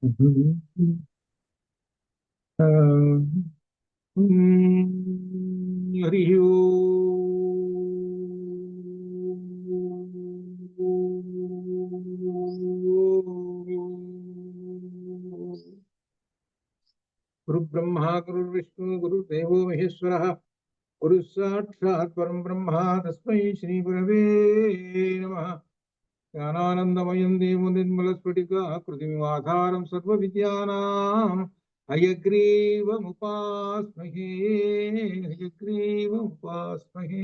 హరి గురు బ్రహ్మ గురు విష్ణు గురు దేవో మహేశ్వర గురు సాక్షాత్ పరం బ్రహ్మ తస్మై శ్రీ గురవే నమః. జ్ఞానానందమయం దేవం నిర్మలస్ఫటికాకృతిమివాధారం సర్వవిద్యానాం హయగ్రీవముపాస్మహే హయగ్రీవముపాస్మహే.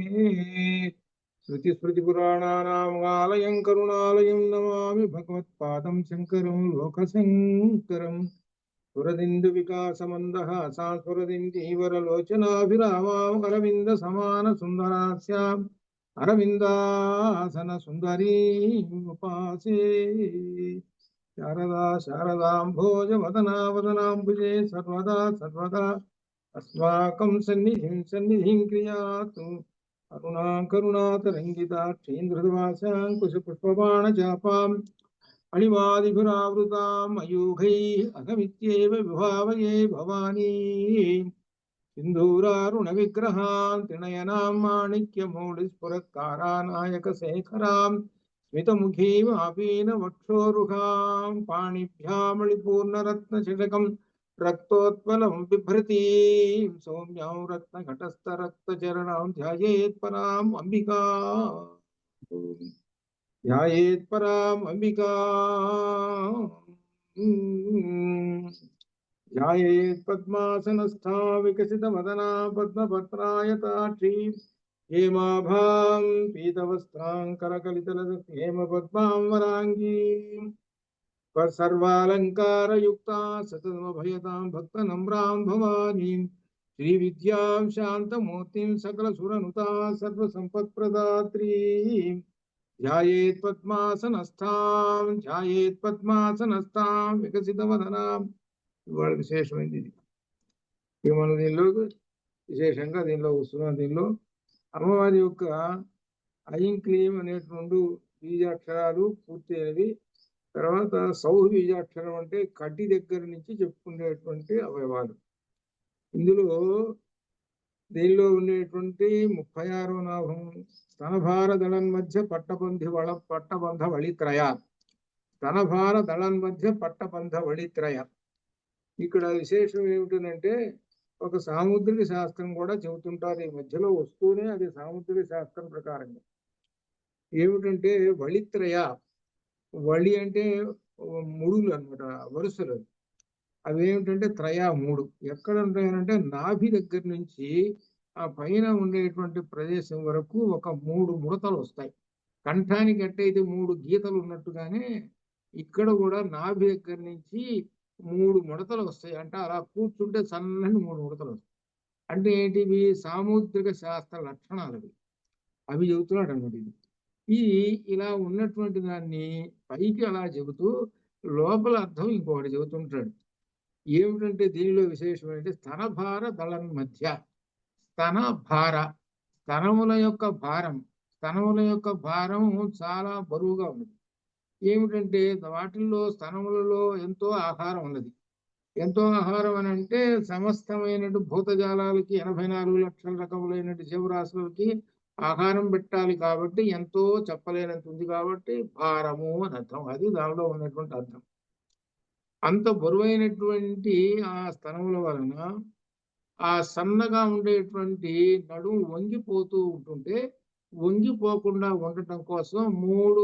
శృతిస్మృతిపురాణానాం ఆలయం కరుణాలయం నమామి భగవత్పాదం శంకరం లోకశంకరం. సురదిందు వికాసమందహాసాం సురదిందీవరలోచనాభిరామాం అరవింద సమాన సుందరాస్యాం అరవిందాసన సుందరీముపాసే. శారదా శారదాంభోజ వదనా వదనాంబుజే సర్వదా సర్వదా అస్మాకం సన్నిధిం సన్నిధిం క్రియాతు. కరుణా కరుణాతరంగితాక్షేంద్రవాసాంకుశ పుష్పబాణ చాపాం అణిమాదిభిరావృతాం మయూఖైః అహమిత్యేవ విభావయే భవానీ. సింధూరారుణ విగ్రహాం త్రినయనాం మాణిక్యమౌళిస్ఫురత్కారానాయకశేఖరాం స్మితముఖీం ఆపీన వక్షోరుహాం పాణిభ్యామళిపూర్ణరత్నశిఖకం రక్తోత్పలం బిభ్రతీం సౌమ్యాం రత్నఘటస్థరక్తచరణాం ధ్యాయేత్పరాం అంబికా ధ్యాయేత్పరాం అంబికా ధ్యాయేత్ పద్మాసనస్థా వికసితవదనా పద్మపత్రాయతాక్షీ హేమాభాం పీతవస్త్రాం కరకలితలహేమ పద్మాం వరాంగీం సర్వాలంకారయుక్తా సతతమభయతాం భక్తనమ్రాం భవానీం శ్రీవిద్యాం శాంతమూర్తిం సకలసురనుతా సర్వసంపత్ప్రదాత్రీం ధ్యాయేత్ పద్మాసనస్థాం వికసితవదనాం. ఇవాళ విశేషమైంది ఇది. ఇక మనం దీనిలో విశేషంగా దీనిలో వస్తున్నాం. దీనిలో అమ్మవారి యొక్క ఐం క్లీం అనేటువంటి బీజాక్షరాలు పూర్తయినవి. తర్వాత సౌహ బీజాక్షరం అంటే కటి దగ్గర నుంచి చెప్పుకునేటువంటి అవయవాలు. ఇందులో దీనిలో ఉండేటువంటి 36వ నాభం స్తనభార దళం మధ్య పట్టబంధ వళిత్రయ. స్తనభార దళం మధ్య పట్టబంధ వళిత్రయ. ఇక్కడ విశేషం ఏమిటంటే ఒక సాముద్రిక శాస్త్రం కూడా చెబుతుంటారు ఈ మధ్యలో వస్తూనే. అది సాముద్రిక శాస్త్రం ప్రకారంగా ఏమిటంటే వళిత్రయ. వళి అంటే ముడులు అన్నమాట, వరుసలు. అవి ఏమిటంటే త్రయ, 3. ఎక్కడ ఉంటాయనంటే నాభి దగ్గర నుంచి ఆ పైన ఉండేటువంటి ప్రదేశం వరకు ఒక 3 ముడతలు వస్తాయి. కంఠానికి ఎట్టయితే 3 గీతలు ఉన్నట్టుగానే ఇక్కడ కూడా నాభి దగ్గర నుంచి 3 ముడతలు వస్తాయి. అంటే అలా కూర్చుంటే సన్నని 3 ముడతలు వస్తాయి. అంటే ఏంటివి? సాముద్రిక శాస్త్ర లక్షణాలు అవి చెబుతున్నాడు అన్నమాట. ఇది ఇలా ఉన్నటువంటి దాన్ని పైకి అలా చెబుతూ లోపల అర్థం ఇంకొకటి చెబుతుంటాడు. ఏమిటంటే దీనిలో విశేషం ఏంటంటే స్తనభార దళం మధ్య. స్తనభార, స్తనముల యొక్క భారం. స్తనముల యొక్క భారం చాలా బరువుగా ఉన్నది. ఏమిటంటే వాటిల్లో స్తనములలో ఎంతో ఆహారం ఉన్నది. ఎంతో ఆహారం అని అంటే సమస్తమైనటు భూతజాలాలకి 84 లక్షల రకములైనటు జీవరాశులకి ఆహారం పెట్టాలి కాబట్టి ఎంతో చెప్పలేనంత ఉంది కాబట్టి భారము అని అర్థం. అది దానిలో ఉన్నటువంటి అర్థం. అంత బరువైనటువంటి ఆ స్తనముల వలన ఆ సన్నగా ఉండేటువంటి నడుము వంగిపోతూ ఉంటుంటే వంగిపోకుండా ఉండటం కోసం 3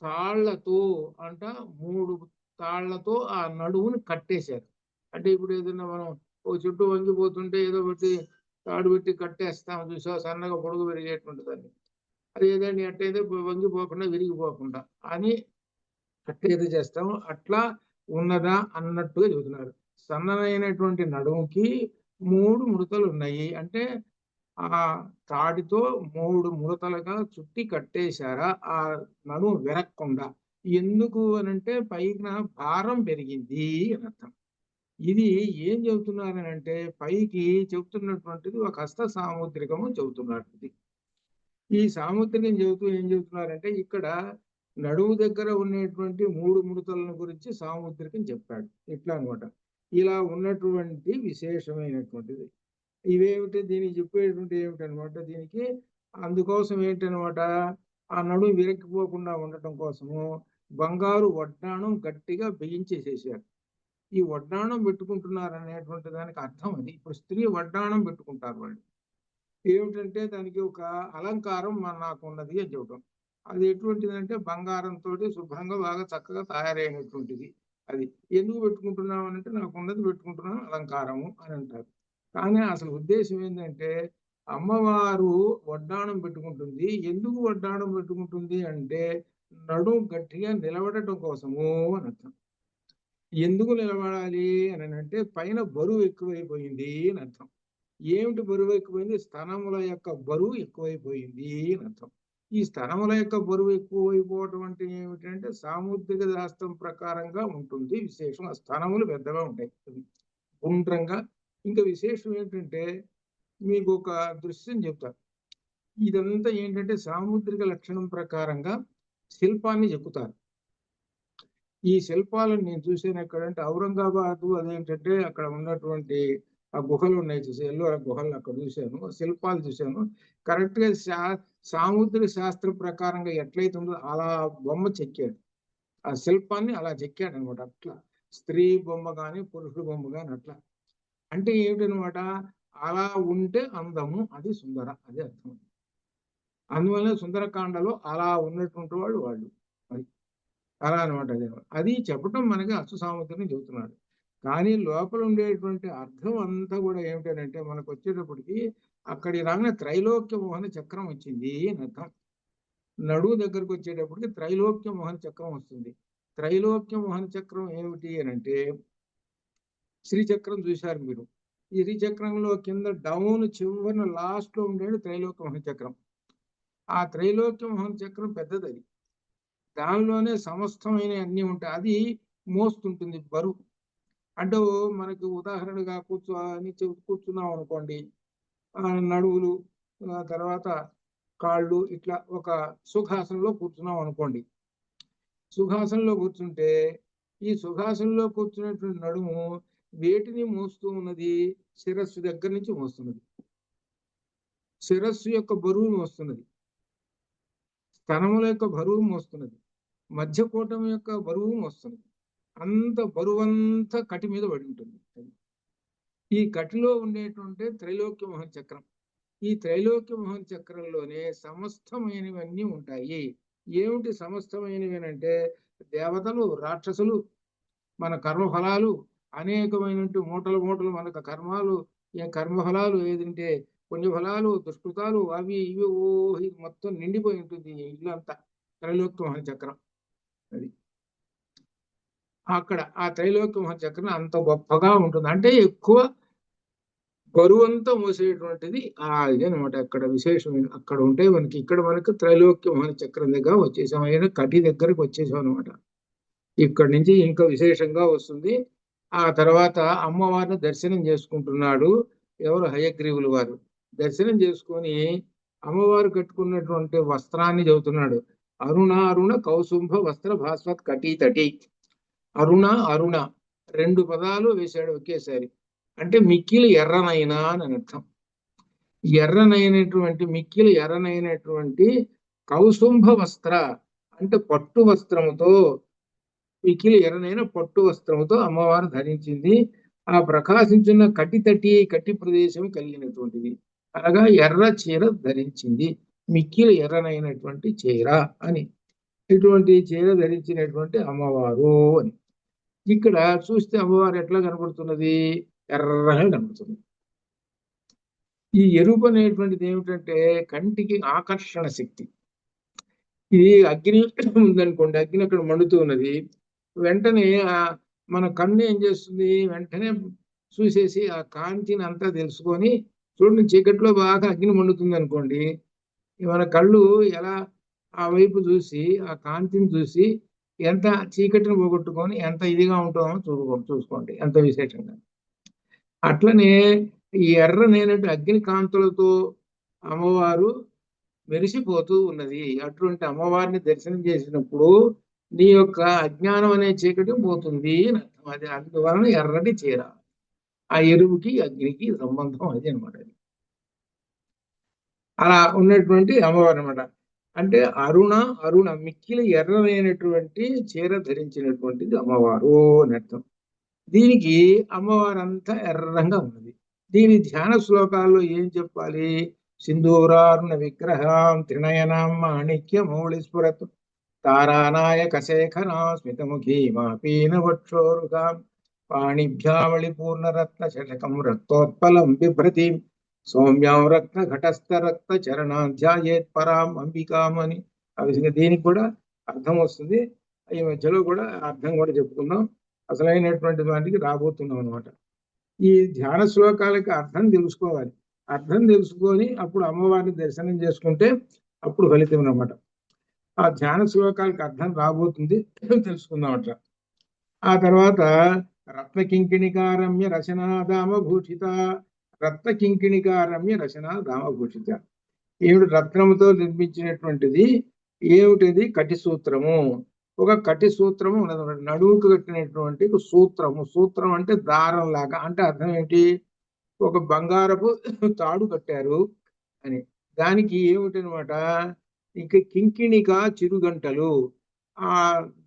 తాళ్లతో 3 తాళ్లతో ఆ నడువుని కట్టేశారు. అంటే ఇప్పుడు ఏదైనా మనం ఓ చుట్టూ వంగిపోతుంటే ఏదో పెట్టి తాడు పెట్టి కట్టేస్తాం చూసా, సన్నగా పొడుగు పెరిగేటువంటి దాన్ని. అది ఏదైనా అట్టయితే వంగిపోకుండా విరిగిపోకుండా అని కట్టేది చేస్తాం. అట్లా ఉన్నదా అన్నట్టుగా చెబుతున్నారు. సన్ననైనటువంటి నడుముకి 3 ముడతలు ఉన్నాయి. అంటే ఆ తాడితో 3 ముడతలుగా చుట్టి కట్టేశారా ఆ నడుము విరక్కుండా. ఎందుకు అనంటే పైన భారం పెరిగింది అని అర్థం. ఇది ఏం చెబుతున్నారనంటే పైకి చెబుతున్నటువంటిది ఒక హస్త సాముద్రికము చెబుతున్నటువంటిది. ఈ సాముద్రికం చెబుతూ ఏం చెబుతున్నారంటే ఇక్కడ నడుము దగ్గర ఉండేటువంటి 3 ముడతలను గురించి సాముద్రికం చెప్పాడు. ఇట్లా అనమాట. ఇలా ఉన్నటువంటి విశేషమైనటువంటిది ఇవేమిటి, దీనికి చెప్పేటువంటి ఏమిటనమాట, దీనికి అందుకోసం ఏంటనమాట, ఆ నడుము విరక్కిపోకుండా ఉండటం కోసము బంగారు వడ్డాణం గట్టిగా బిగించేసేసారు. ఈ వడ్డాణం పెట్టుకుంటున్నారు అనేటువంటి దానికి అర్థం అది. ఇప్పుడు స్త్రీ వడ్డాణం పెట్టుకుంటారు వాళ్ళు. ఏమిటంటే దానికి ఒక అలంకారం నాకు ఉన్నది అని చెప్పడం. అది ఎటువంటిదంటే బంగారంతో శుభ్రంగా బాగా చక్కగా తయారైనటువంటిది. అది ఎందుకు పెట్టుకుంటున్నాం అంటే నాకు ఉన్నది పెట్టుకుంటున్నాను అలంకారము అని అంటారు. కానీ అసలు ఉద్దేశం ఏంటంటే అమ్మవారు వడ్డాణం పెట్టుకుంటుంది. ఎందుకు వడ్డాణం పెట్టుకుంటుంది అంటే నడుము గట్టిగా నిలబడటం కోసము అని అర్థం. ఎందుకు నిలబడాలి అని అంటే పైన బరువు ఎక్కువైపోయింది అని అర్థం. ఏమిటి బరువు ఎక్కువైంది? స్తనముల యొక్క బరువు ఎక్కువైపోయింది అని అర్థం. ఈ స్తనముల యొక్క బరువు ఎక్కువైపోవటం అంటే ఏమిటంటే సాముద్రిక శాస్త్రం ప్రకారంగా ఉంటుంది విశేషం. ఆ స్తనములు పెద్దగా ఉంటాయి గుండ్రంగా. ఇంకా విశేషం ఏంటంటే మీకు ఒక దృశ్యం చెప్తారు. ఇదంతా ఏంటంటే సాముద్రిక లక్షణం ప్రకారంగా శిల్పాన్ని చెక్కుతారు. ఈ శిల్పాలను నేను చూసాను ఎక్కడంటే ఔరంగాబాద్, అదేంటంటే అక్కడ ఉన్నటువంటి ఆ గుహలు ఉన్నాయి చూసి ఎల్లోరా గుహలు అక్కడ చూశాను, శిల్పాలు చూశాను. కరెక్ట్ గా సాముద్రిక శాస్త్ర ప్రకారంగా ఎట్లయితే ఉందో అలా బొమ్మ చెక్కాడు. ఆ శిల్పాన్ని అలా చెక్కాడు అనమాట. అట్లా స్త్రీ బొమ్మ కానీ పురుషుడు బొమ్మ కానీ అట్లా. అంటే ఏమిటనమాట, అలా ఉంటే అందము, అది సుందర, అది అర్థం. అందువల్ల సుందరకాండలో అలా ఉన్నటువంటి వాళ్ళు అది అలా అనమాట. అది చెప్పటం మనకి అచ్చు సాముద్రికం చెబుతున్నాడు. కానీ లోపల ఉండేటువంటి అర్థం అంతా కూడా ఏమిటంటే మనకు వచ్చేటప్పటికి అక్కడి రాగానే త్రైలోక్య మోహన చక్రం వచ్చింది అని అర్థం. నడువు దగ్గరకు వచ్చేటప్పటికి త్రైలోక్య మోహన చక్రం వస్తుంది. త్రైలోక్య మోహన చక్రం ఏమిటి అని అంటే శ్రీచక్రం చూశారు మీరు. ఈ శ్రీచక్రంలో కింద డౌన్ చివరిన లాస్ట్ లో ఉండేది త్రైలోక్య మోహన చక్రం. ఆ త్రైలోక్య మోహన చక్రం పెద్దది. అది దానిలోనే సమస్తమైన అన్ని ఉంటాయి. అది మోస్తుంటుంది బరువు. అంటే మనకు ఉదాహరణగా కూర్చున్నాం అనుకోండి, నడువులు తర్వాత కాళ్ళు ఇట్లా ఒక సుఖాసనంలో కూర్చున్నాం అనుకోండి. సుఖాసనంలో కూర్చుంటే ఈ సుఖాసనంలో కూర్చున్నటువంటి నడుము వేటిని మోస్తూ ఉన్నది? శిరస్సు దగ్గర నుంచి మోస్తున్నది. శిరస్సు యొక్క బరువు మోస్తున్నది, స్తనముల యొక్క బరువు మోస్తున్నది, మధ్యకూటం యొక్క బరువు మోస్తున్నది. అంత బరువంతా కటి మీద పడి ఉంటుంది. ఈ కటిలో ఉండేటువంటి త్రైలోక్య మోహన చక్రం. ఈ త్రైలోక్య మోహన చక్రంలోనే సమస్తమైనవన్నీ ఉంటాయి. ఏమిటి సమస్తమైనవి అంటే దేవతలు, రాక్షసులు, మన కర్మఫలాలు, అనేకమైనటువంటి మూటలు మూటలు మనకు కర్మాలు, కర్మఫలాలు ఏదంటే పుణ్యఫలాలు, దుష్కృతాలు, అవి ఇవి ఇది మొత్తం నిండిపోయి ఉంటుంది ఇల్లంతా త్రైలోక్య మోహన చక్రం. అది అక్కడ ఆ త్రైలోక్య మోహన చక్రం అంత గొప్పగా ఉంటుంది. అంటే ఎక్కువ బరువంతా మోసేటువంటిది ఇది అనమాట. అక్కడ విశేషమైన అక్కడ ఉంటే మనకి ఇక్కడ మనకు త్రైలోక్య మోహన చక్రం దగ్గర వచ్చేసాం, అయినా కటి దగ్గరకు వచ్చేసాం అనమాట. ఇక్కడి నుంచి ఇంకా విశేషంగా వస్తుంది. ఆ తర్వాత అమ్మవారిని దర్శనం చేసుకుంటున్నాడు ఎవరు? హయగ్రీవులు వారు. దర్శనం చేసుకొని అమ్మవారు కట్టుకున్నటువంటి వస్త్రాన్ని చెబుతున్నాడు. అరుణ అరుణ కౌసుంభ వస్త్ర భాస్వత్ కటీతటి. అరుణ అరుణ 2 పదాలు వేశాడు ఒకేసారి. అంటే మిక్కిలి ఎర్రనైనా అని అర్థం. ఎర్రనైనటువంటి మిక్కిలి ఎర్రనైనటువంటి కౌసుంభ వస్త్ర అంటే పట్టు వస్త్రముతో, మిక్కిలి ఎర్రనైన పట్టు వస్త్రముతో అమ్మవారు ధరించింది. ఆ ప్రకాశించిన కటి ప్రదేశం కలిగినటువంటిది. అనగా ఎర్ర చీర ధరించింది, మిక్కిలి ఎర్రనైనటువంటి చీర అని. ఇటువంటి చీర ధరించినటువంటి అమ్మవారు అని. ఇక్కడ చూస్తే అమ్మవారు ఎట్లా కనబడుతున్నది? ఎర్రగా కనబడుతుంది. ఈ ఎరుపు అనేటువంటిది ఏమిటంటే కంటికి ఆకర్షణ శక్తి. ఇది అగ్ని ఉందనుకోండి, అగ్ని అక్కడ మండుతూ ఉన్నది, వెంటనే మన కన్ను ఏం చేస్తుంది? వెంటనే చూసేసి ఆ కాంతిని అంతా తెలుసుకొని, చూడండి చీకట్లో బాగా అగ్ని మండుతుంది అనుకోండి, మన కళ్ళు ఎలా ఆ వైపు చూసి ఆ కాంతిని చూసి ఎంత చీకటిని పోగొట్టుకొని ఎంత ఇదిగా ఉంటామో చూసుకోండి, ఎంత విశేషంగా. అట్లనే ఈ ఎర్రనైనటువంటి అగ్ని కాంతులతో అమ్మవారు మెరిసిపోతూ ఉన్నది. అటువంటి అమ్మవారిని దర్శనం చేసినప్పుడు నీ యొక్క అజ్ఞానం అనే చీకటి పోతుంది అని అర్థం. అది అందువలన ఎర్రటి చీర. ఆ ఎరువుకి అగ్నికి సంబంధం అది అనమాట. అలా ఉన్నటువంటి అమ్మవారు అనమాట. అంటే అరుణ మిక్కిలి ఎర్రమైనటువంటి చీర ధరించినటువంటిది అమ్మవారు అని అర్థం. దీనికి అమ్మవారంతా ఎర్రంగా ఉన్నది. దీని ధ్యాన శ్లోకాల్లో ఏం చెప్పాలి? సింధూరారుణ విగ్రహం త్రినయనం మాణిక్య మౌళి స్ఫురత్ తారానాయక శేఖరా స్మితముఖీ మాపీన వక్షోరుగాం పాణిభ్యావళి పూర్ణరత్న శతకం రక్తోత్పలం బిభ్రతిం సౌమ్యాం రక్త ఘటస్థ రక్త చరణాధ్యాయేత్ పరాం అంబికామని. ఆ విధంగా దీనికి కూడా అర్థం వస్తుంది. ఈ మధ్యలో కూడా అర్థం కూడా చెప్పుకుందాం. అసలైనటువంటి వాటికి రాబోతున్నాం అనమాట. ఈ ధ్యాన శ్లోకాలకి అర్థం తెలుసుకోవాలి. అర్థం తెలుసుకొని అప్పుడు అమ్మవారిని దర్శనం చేసుకుంటే అప్పుడు ఫలితం అనమాట. ఆ ధ్యాన శ్లోకాలకి అర్థం రాబోతుంది, తెలుసుకుందాం అట్లా. ఆ తర్వాత రత్న కింకిణికారమ్య రచనాధామ భూషిత. రత్న కింకిణికారమ్య రచన రామభూషిత. ఏమిటి? రత్నముతో నిర్మించినటువంటిది. ఏమిటిది? కటి సూత్రము. ఒక కటి సూత్రము ఉన్నది. నడువుకు కట్టినటువంటి సూత్రము. సూత్రం అంటే దారం లాగా. అంటే అర్థం ఏంటి? ఒక బంగారపు తాడు కట్టారు అని. దానికి ఏమిటి అనమాట? ఇంక కింకిణిక చిరుగంటలు. ఆ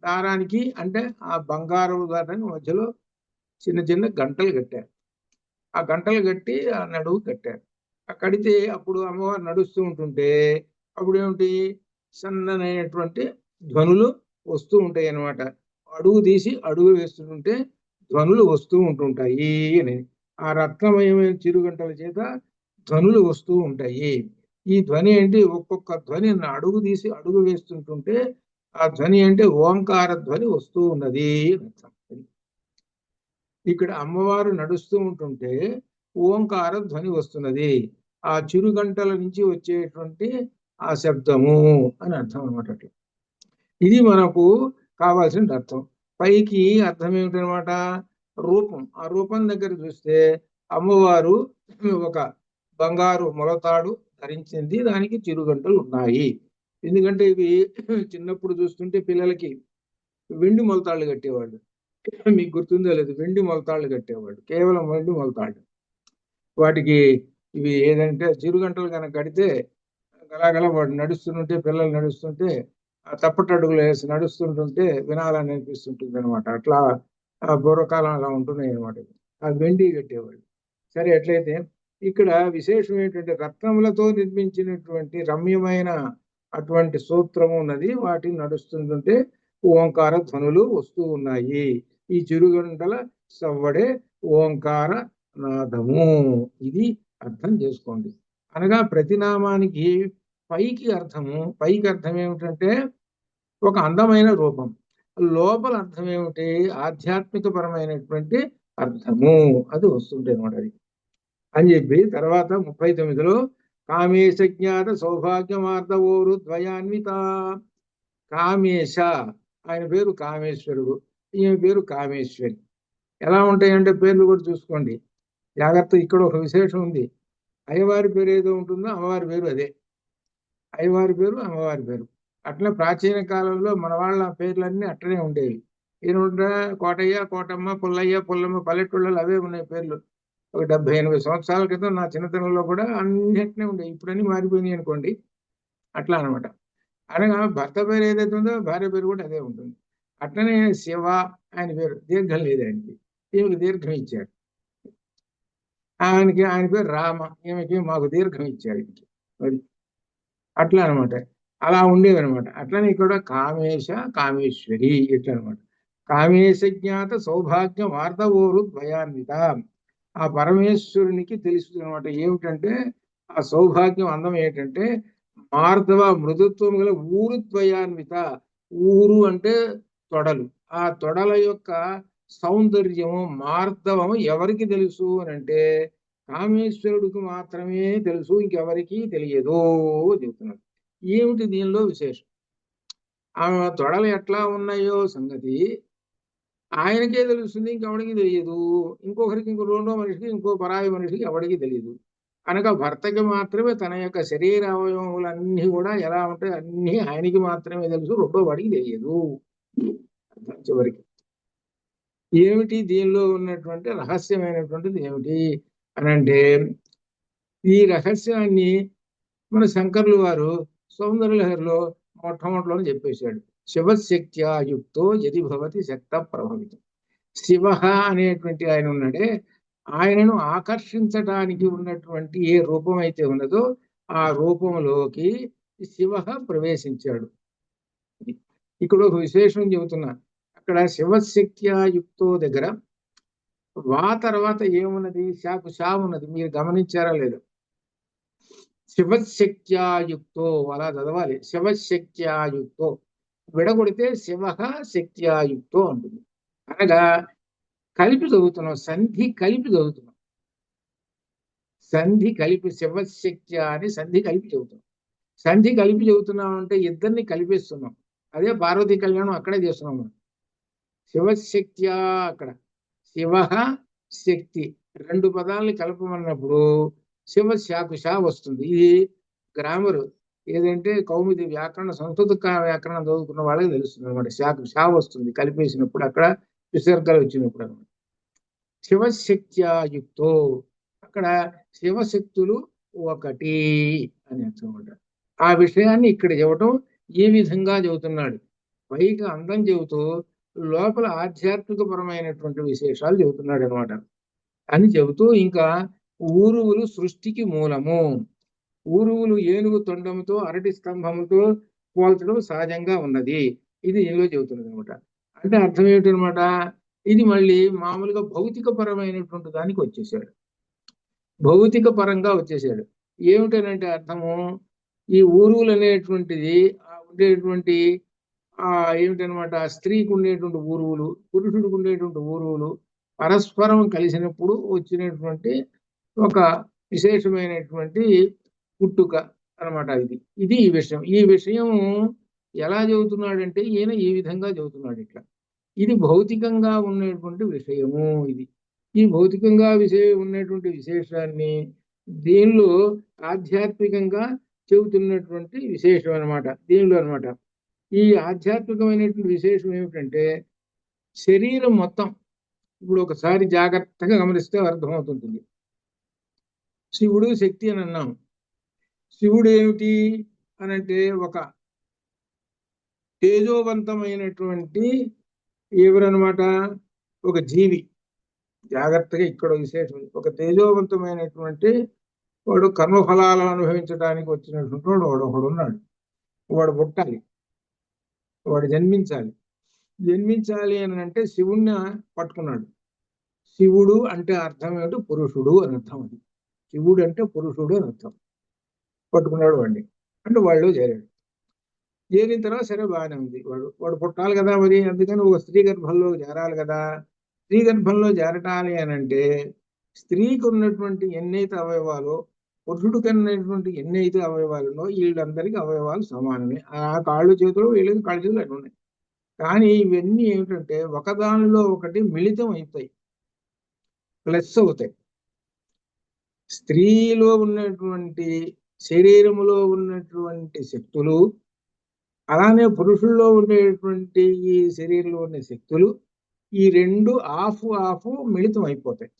దారానికి అంటే ఆ బంగారపు దారానికి మధ్యలో చిన్న చిన్న గంటలు కట్టారు. ఆ గంటలు కట్టి ఆ నడువు కట్టారు. ఆ కడితే అప్పుడు అమ్మవారు నడుస్తూ ఉంటుంటే అప్పుడు ఏమిటి? సన్ననైనటువంటి ధ్వనులు వస్తూ ఉంటాయి అన్నమాట. అడుగు తీసి అడుగు వేస్తుంటే ధ్వనులు వస్తూ ఉంటుంటాయి అని. ఆ రత్నమయమైన చిరుగంటల చేత ధ్వనులు వస్తూ ఉంటాయి. ఈ ధ్వని ఏంటి? ఒక్కొక్క ధ్వని అడుగు తీసి అడుగు వేస్తుంటుంటే ఆ ధ్వని అంటే ఓంకార ధ్వని వస్తూ ఉన్నది అర్థం. ఇక్కడ అమ్మవారు నడుస్తూ ఉంటుంటే ఓంకార ధ్వని వస్తున్నది. ఆ చిరుగంటల నుంచి వచ్చేటువంటి ఆ శబ్దము అని అర్థం అనమాట. అట్లా ఇది మనకు కావాల్సిన అర్థం. పైకి అర్థం ఏమిటనమాట? రూపం. ఆ రూపం దగ్గర చూస్తే అమ్మవారు ఒక బంగారు మొలతాడు ధరించింది. దానికి చిరుగంటలు ఉన్నాయి. ఎందుకంటే ఇవి చిన్నప్పుడు చూస్తుంటే పిల్లలకి వెండి మొలతాళ్ళు కట్టేవాళ్ళు. మీకు గుర్తుందో లేదు? వెండి మొలతాళ్ళు కట్టేవాళ్ళు. కేవలం వెండి మొలతాళ్ళు. వాటికి ఇవి ఏదంటే చిరుగంటలు కనుక కడితే గలాగల వాడు నడుస్తుంటే, పిల్లలు నడుస్తుంటే తప్పటడుగులు వేసి నడుస్తుంటుంటే వినాలని అనిపిస్తుంటుంది అనమాట. అట్లా పూర్వకాలం అలా ఉంటున్నాయి అనమాట. ఆ వెండి కట్టేవాళ్ళు. సరే, ఎట్లయితే ఇక్కడ విశేషం ఏంటంటే రత్నములతో నిర్మించినటువంటి రమ్యమైన అటువంటి సూత్రము ఉన్నది. వాటిని నడుస్తుంటుంటే ఓంకార ధ్వనులు వస్తూ ఉన్నాయి. ఈ చిరుగంటల సవ్వడే ఓంకార నాదము. ఇది అర్థం చేసుకోండి. అనగా ప్రతి నామానికి పైకి అర్థం ఏమిటంటే ఒక అందమైన రూపం. లోపల అర్థం ఏమిటి? ఆధ్యాత్మిక పరమైనటువంటి అర్థము. అది వస్తుంటే అనమాట. అది అని చెప్పి తర్వాత 39లో కామేశ జ్ఞాత సౌభాగ్యమార్ధవోరు ద్వయాన్విత. కామేశ, ఆయన పేరు కామేశ్వరుడు, ఈమె పేరు కామేశ్వరి. ఎలా ఉంటాయంటే పేర్లు కూడా చూసుకోండి జాగ్రత్త. ఇక్కడ ఒక విశేషం ఉంది. అయ్యవారి పేరు ఏదో ఉంటుందో అమ్మవారి పేరు అదే. అయ్యవారి పేరు అమ్మవారి పేరు. అట్లా ప్రాచీన కాలంలో మన వాళ్ళ పేర్లన్నీ అట్లనే ఉండేవి. ఏమంటే కోటయ్య, కోటమ్మ, పుల్లయ్య, పుల్లమ్మ, పల్లెటూళ్ళలో అవే ఉన్నాయి పేర్లు. ఒక 70-80 సంవత్సరాల క్రితం నా చిన్నతనంలో కూడా అన్నిటినే ఉండేవి. ఇప్పుడన్నీ మారిపోయినాయి అనుకోండి. అట్లా అనమాట. అనగా భర్త పేరు ఏదైతే ఉందో భార్య పేరు కూడా అదే ఉంటుంది. అట్లనే శివ ఆయన పేరు దీర్ఘం లేదు ఆయనకి. ఈమెకి దీర్ఘం ఇచ్చాడు. ఆయన పేరు రామ, ఈమెకి మాకు దీర్ఘం ఇచ్చాడు. మరి అట్లా అనమాట. అలా ఉండేవి అనమాట. అట్లనే ఇక్కడ కామేశ, కామేశ్వరి ఇట్లా అనమాట. కామేశ జ్ఞాత సౌభాగ్య వార్ధవోరు ద్వయాన్విత. ఆ పరమేశ్వరునికి తెలుస్తుంది అనమాట. ఏమిటంటే ఆ సౌభాగ్యం అందం ఏంటంటే మార్ధవ మృదుత్వం గల ఊరు ద్వయాన్విత. ఊరు అంటే తొడలు. ఆ తొడల యొక్క సౌందర్యము మార్ధవము ఎవరికి తెలుసు అని అంటే కామేశ్వరుడికి మాత్రమే తెలుసు, ఇంకెవరికి తెలియదు చెబుతున్నారు. ఏమిటి దీనిలో విశేషం? ఆ తొడలు ఎట్లా ఉన్నాయో సంగతి ఆయనకే తెలుస్తుంది, ఇంకెవడికి తెలియదు. ఇంకొకరికి, రెండో మనిషికి, ఇంకో పరాయి మనిషికి ఎవడికి తెలియదు. అనగా భర్తకి మాత్రమే తన యొక్క శరీర అవయవములన్నీ కూడా ఎలా ఉంటాయి అన్నీ ఆయనకి మాత్రమే తెలుసు, రెండో వాడికి తెలియదు. చివరికి ఏమిటి దీనిలో ఉన్నటువంటి రహస్యమైనటువంటిది ఏమిటి అని అంటే, ఈ రహస్యాన్ని మన శంకర్లు వారు సౌందర్యలహరిలో మొట్టమొదటిలోనే చెప్పేశాడు. శివశక్త్యాయుక్తో యది భవతి శక్త ప్రభవితం. శివ అనేటువంటి ఆయన ఉన్నాడే, ఆయనను ఆకర్షించడానికి ఉన్నటువంటి ఏ రూపం అయితే ఉన్నదో ఆ రూపంలోకి శివ ప్రవేశించాడు. ఇక్కడ ఒక విశేషం చెబుతున్నా. అక్కడ శివశక్త్యాయుక్తో దగ్గర వా తర్వాత ఏమున్నది, షాకు షా ఉన్నది. మీరు గమనించారా లేదు? శివశక్త్యాయుక్తో అలా చదవాలి. శివశక్త్యాయుక్తో విడగొడితే శివ శక్త్యాయుక్తో ఉంటుంది. అనగా కలిపి చదువుతున్నాం, సంధి కలిపి చదువుతున్నాం. సంధి కలిపి శివశక్త్య అని సంధి కలిపి చదువుతున్నాం. సంధి కలిపి చదువుతున్నాం అంటే ఇద్దరిని కలిపేస్తున్నాం. అదే పార్వతీ కళ్యాణం అక్కడే చేస్తున్నాం మనం. శివశక్త్య అక్కడ శివ శక్తి రెండు పదాలని కలపమన్నప్పుడు శివ శాకు షా వస్తుంది. ఇది గ్రామర్ ఏదంటే కౌముది వ్యాకరణ సంస్కృత వ్యాకరణం చదువుకున్న వాళ్ళకి తెలుస్తుంది అనమాట. శాకు షా వస్తుంది కలిపేసినప్పుడు, అక్కడ విసర్గలు వచ్చినప్పుడు అనమాట. శివశక్త్యాయుక్తో అక్కడ శివశక్తులు ఒకటి అని అర్థమాట. ఆ విషయాన్ని ఇక్కడ చెప్పటం ఈ విధంగా చెబుతున్నాడు. పైగా అందం చెబుతూ లోపల ఆధ్యాత్మిక పరమైనటువంటి విశేషాలు చెబుతున్నాడు అనమాట. అని చెబుతూ ఇంకా ఊరువులు సృష్టికి మూలము. ఊరువులు ఏనుగు తొండంతో అరటి స్తంభముతో పోల్చడం సహజంగా ఉన్నది. ఇది ఇందులో చెబుతున్నది అనమాట. అంటే అర్థం ఏమిటనమాట, ఇది మళ్ళీ మామూలుగా భౌతిక పరమైనటువంటి దానికి వచ్చేసాడు. భౌతిక పరంగా వచ్చేసాడు. ఏమిటనంటే అర్థము, ఈ ఊరువులు అనేటువంటిది ఉండేటువంటి ఏమిటనమాట, స్త్రీకి ఉండేటువంటి ఊరువులు, పురుషుడికి ఉండేటువంటి ఊరువులు పరస్పరం కలిసినప్పుడు వచ్చినటువంటి ఒక విశేషమైనటువంటి పుట్టుక అనమాట. ఇది ఈ విషయం. ఈ విషయం ఎలా చెబుతున్నాడంటే ఈయన ఈ విధంగా చెబుతున్నాడు ఇట్లా. ఇది భౌతికంగా ఉన్నటువంటి విషయము. ఈ భౌతికంగా ఉన్నటువంటి విశేషాన్ని దీనిలో ఆధ్యాత్మికంగా చెబుతున్నటువంటి విశేషం అనమాట. దీనిలో అనమాట ఈ ఆధ్యాత్మికమైనటువంటి విశేషం ఏమిటంటే, శరీరం మొత్తం ఇప్పుడు ఒకసారి జాగ్రత్తగా గమనిస్తే అర్థమవుతుంటుంది. శివుడు శక్తి అని అన్నాం. శివుడు ఏమిటి అనంటే ఒక తేజోవంతమైనటువంటి ఎవరనమాట, ఒక జీవి. జాగ్రత్తగా ఇక్కడ విశేషం, ఒక తేజోవంతమైనటువంటి వాడు కర్మఫలాలను అనుభవించడానికి వచ్చినటువంటి వాడు ఒకడున్నాడు. వాడు పుట్టాలి, వాడు జన్మించాలి అని అంటే శివుణ్ణి పట్టుకున్నాడు. శివుడు అంటే అర్థం ఏమిటి, పురుషుడు అని అర్థం. అది శివుడు అంటే పురుషుడు అని అర్థం. పట్టుకున్నాడు వాడిని, అంటే వాళ్ళు చేరాడు. చేరిన తర్వాత సరే బాగానే ఉంది, వాడు పుట్టాలి కదా మరి, అందుకని ఒక స్త్రీ గర్భంలో చేరాలి కదా. స్త్రీ గర్భంలో చేరటాలి అని అంటే స్త్రీకి ఉన్నటువంటి ఎన్నైతే అవయవాలు, పురుషుడికి ఉన్నటువంటి ఎన్నైతే అవయవాలునో వీళ్ళందరికీ అవయవాలు సమానమే. ఆ కాళ్ళు చేతులు వీళ్ళకి కాళ్ళు చేతులు అన్నీ ఉన్నాయి. కానీ ఇవన్నీ ఏమిటంటే ఒకదానిలో ఒకటి మిళితం అవుతాయి, ప్లస్ అవుతాయి. స్త్రీలో ఉన్నటువంటి శరీరములో ఉన్నటువంటి శక్తులు, అలానే పురుషుల్లో ఉండేటువంటి ఈ శరీరంలో ఉన్న శక్తులు, ఈ రెండు ఆఫ్ మిళితం అయిపోతాయి.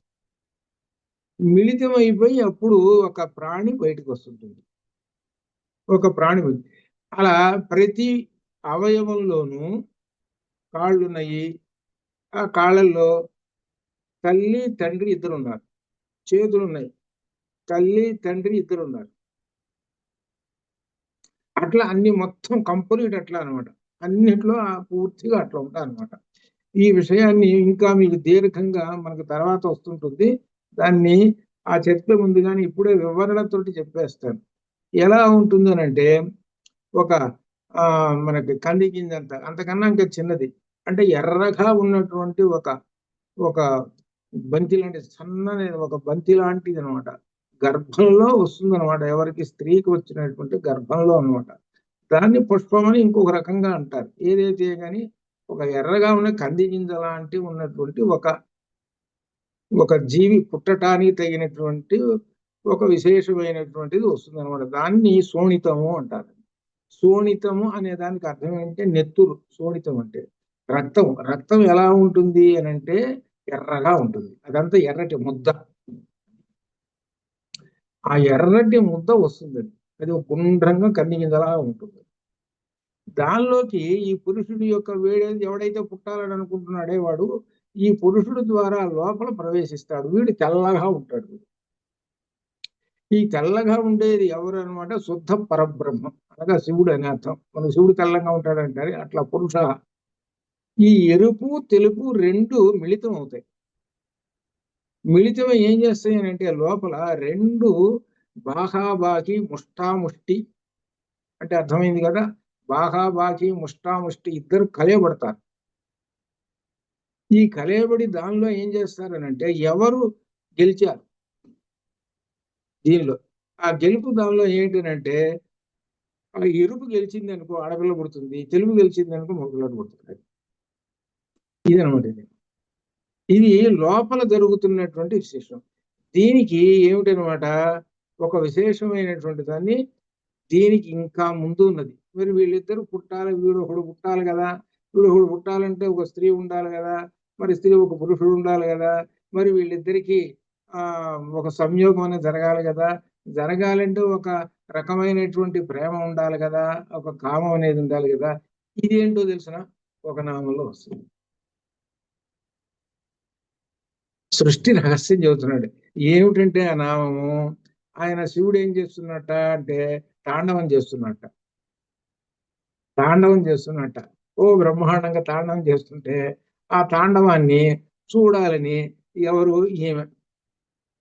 మిళితం అయిపోయి అప్పుడు ఒక ప్రాణి బయటకు వస్తుంటుంది. ఒక ప్రాణి అలా ప్రతి అవయవంలోనూ కాళ్ళున్నాయి. ఆ కాళ్ళల్లో తల్లి తండ్రి ఇద్దరు ఉన్నారు. చేతులు ఉన్నాయి, తల్లి తండ్రి ఇద్దరు ఉన్నారు. అట్లా అన్ని మొత్తం కంప్లీట్ అట్లా అనమాట. అన్నిట్లో పూర్తిగా అట్లా ఉంటాయి అనమాట. ఈ విషయాన్ని ఇంకా మీకు దీర్ఘంగా మనకు తర్వాత వస్తుంటుంది. దాన్ని ఆ చర్చ ముందు కానీ ఇప్పుడే వివరణతోటి చెప్పేస్తాను. ఎలా ఉంటుంది అనంటే ఒక మనకి కంది గింజ అంతకన్నా ఇంకా చిన్నది, అంటే ఎర్రగా ఉన్నటువంటి ఒక బంతి లాంటి సన్నని ఒక బంతి లాంటిది అనమాట. గర్భంలో వస్తుంది అనమాట. ఎవరికి, స్త్రీకి వచ్చినటువంటి గర్భంలో అనమాట. దాన్ని పుష్పం అని ఇంకొక రకంగా అంటారు. ఏదైతే కానీ ఒక ఎర్రగా ఉన్న కంది గింజ లాంటి ఉన్నటువంటి ఒక జీవి పుట్టడానికి తగినటువంటి ఒక విశేషమైనటువంటిది వస్తుంది అనమాట. దాన్ని శోణితము అంటారు. శోణితము అనే దానికి అర్థం ఏంటంటే నెత్తురు. శోణితం అంటే రక్తం. రక్తం ఎలా ఉంటుంది అని అంటే ఎర్రగా ఉంటుంది. అదంతా ఎర్రటి ముద్ద. ఆ ఎర్రటి ముద్ద వస్తుంది. అది ఒక గుండ్రంగా కన్ని గింజలా ఉంటుంది. దానిలోకి ఈ పురుషుడి యొక్క వేడేది ఎవడైతే పుట్టాలని అనుకుంటున్నాడే వాడు ఈ పురుషుడు ద్వారా లోపల ప్రవేశిస్తాడు. వీడు తెల్లగా ఉంటాడు. ఈ తెల్లగా ఉండేది ఎవరు అనమాట? శుద్ధ పరబ్రహ్మం అనగా శివుడు అని అర్థం. మన శివుడు తెల్లగా ఉంటాడంటారు. అట్లా పురుష. ఈ ఎరుపు తెలుపు రెండు మిళితం అవుతాయి. మిళితం ఏం చేస్తాయి అని అంటే లోపల రెండు బాహాబాకి ముష్టాముష్టి అంటే అర్థమైంది కదా. బాహాబాకి ముష్టాముష్టి ఇద్దరు కలయబడతారు. ఈ కలయబడి దానిలో ఏం చేస్తారనంటే ఎవరు గెలిచారు దీనిలో ఆ గెలుపు దానిలో ఏంటంటే ఆ ఎరుపు గెలిచింది అనుకో ఆడపిల్ల పుడుతుంది, తెలుగు గెలిచింది అనుకో మగపిల్లడు పుడుతుంది. ఇదనమాట. ఇది లోపల జరుగుతున్నటువంటి విశేషం. దీనికి ఏమిటనమాట ఒక విశేషమైనటువంటి దాన్ని దీనికి ఇంకా ముందు ఉన్నది. మరి వీళ్ళిద్దరు పుట్టాలి, వీడు ఒకడు పుట్టాలి కదా. వీడు ఒకడు పుట్టాలంటే ఒక స్త్రీ ఉండాలి కదా, మరి స్త్రీ ఒక పురుషుడు ఉండాలి కదా. మరి వీళ్ళిద్దరికి ఒక సంయోగం అనేది జరగాలి కదా. జరగాలంటే ఒక రకమైనటువంటి ప్రేమ ఉండాలి కదా, ఒక కామం అనేది ఉండాలి కదా. ఇదేంటో తెలిసిన ఒక నామంలో వస్తుంది. సృష్టి రహస్యం చెబుతున్నాడు. ఏమిటంటే ఆ నామము ఆయన శివుడు ఏం చేస్తున్నట్ట అంటే తాండవం చేస్తున్నట్ట. తాండవం చేస్తున్నట్ట. ఓ బ్రహ్మాండంగా తాండవం చేస్తుంటే ఆ తాండవాన్ని చూడాలని ఎవరు ఈమె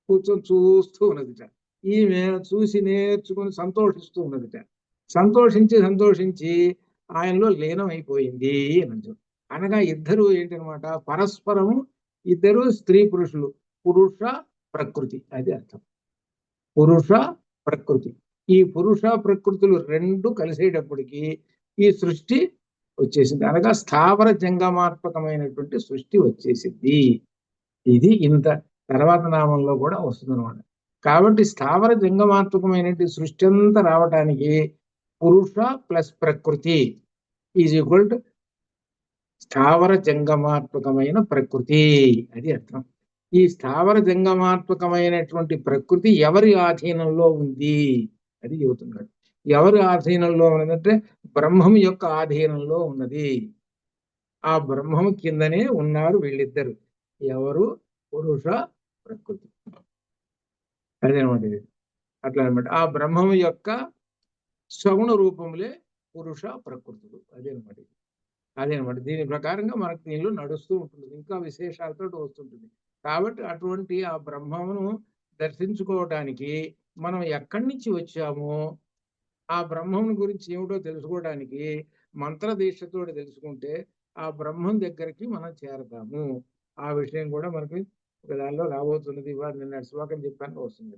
కూర్చొని చూస్తూ ఉన్నదిట. ఈమె చూసి నేర్చుకుని సంతోషిస్తూ ఉన్నదిట. సంతోషించి ఆయనలో లీనం అయిపోయింది అని. అనగా ఇద్దరు ఏంటనమాట పరస్పరము ఇద్దరు స్త్రీ పురుషులు. పురుష ప్రకృతి అది అర్థం. పురుష ప్రకృతి. ఈ పురుష ప్రకృతులు రెండు కలిసేటప్పటికి ఈ సృష్టి వచ్చేసింది. అనగా స్థావర జంగమాత్మకమైనటువంటి సృష్టి వచ్చేసింది. ఇది ఇంత తర్వాత నామంలో కూడా వస్తుంది అనమాట. కాబట్టి స్థావర జంగమాత్మకమైనటువంటి సృష్టి అంతా రావటానికి పురుష ప్లస్ ప్రకృతి ఈజ్ ఈక్వల్ టు స్థావర జంగమాత్మకమైన ప్రకృతి అది అర్థం. ఈ స్థావర జంగమాత్మకమైనటువంటి ప్రకృతి ఎవరి ఆధీనంలో ఉంది అది చెబుతున్నాడు. ఎవరి ఆధీనంలో ఉన్నదంటే బ్రహ్మం యొక్క ఆధీనంలో ఉన్నది. ఆ బ్రహ్మం కిందనే ఉన్నారు వీళ్ళిద్దరు. ఎవరు? పురుష ప్రకృతి. అదేనమాట ఇది. అట్లా అనమాట. ఆ బ్రహ్మం యొక్క సగుణ రూపములే పురుష ప్రకృతులు. అదేనమాట. అదేనమాట. దీని ప్రకారంగా మనకు దీనిలో నడుస్తూ ఉంటుంది. ఇంకా విశేషాలతో వస్తుంటుంది. కాబట్టి అటువంటి ఆ బ్రహ్మమును దర్శించుకోవటానికి మనం ఎక్కడి నుంచి వచ్చామో ఆ బ్రహ్మం గురించి ఏమిటో తెలుసుకోవడానికి మంత్రదీక్షతో తెలుసుకుంటే ఆ బ్రహ్మం దగ్గరికి మనం చేరతాము. ఆ విషయం కూడా మనకి ఒక దానిలో రాబోతున్నది. ఇవాళ నిన్న శ్లోకం చెప్పాను వస్తుంది.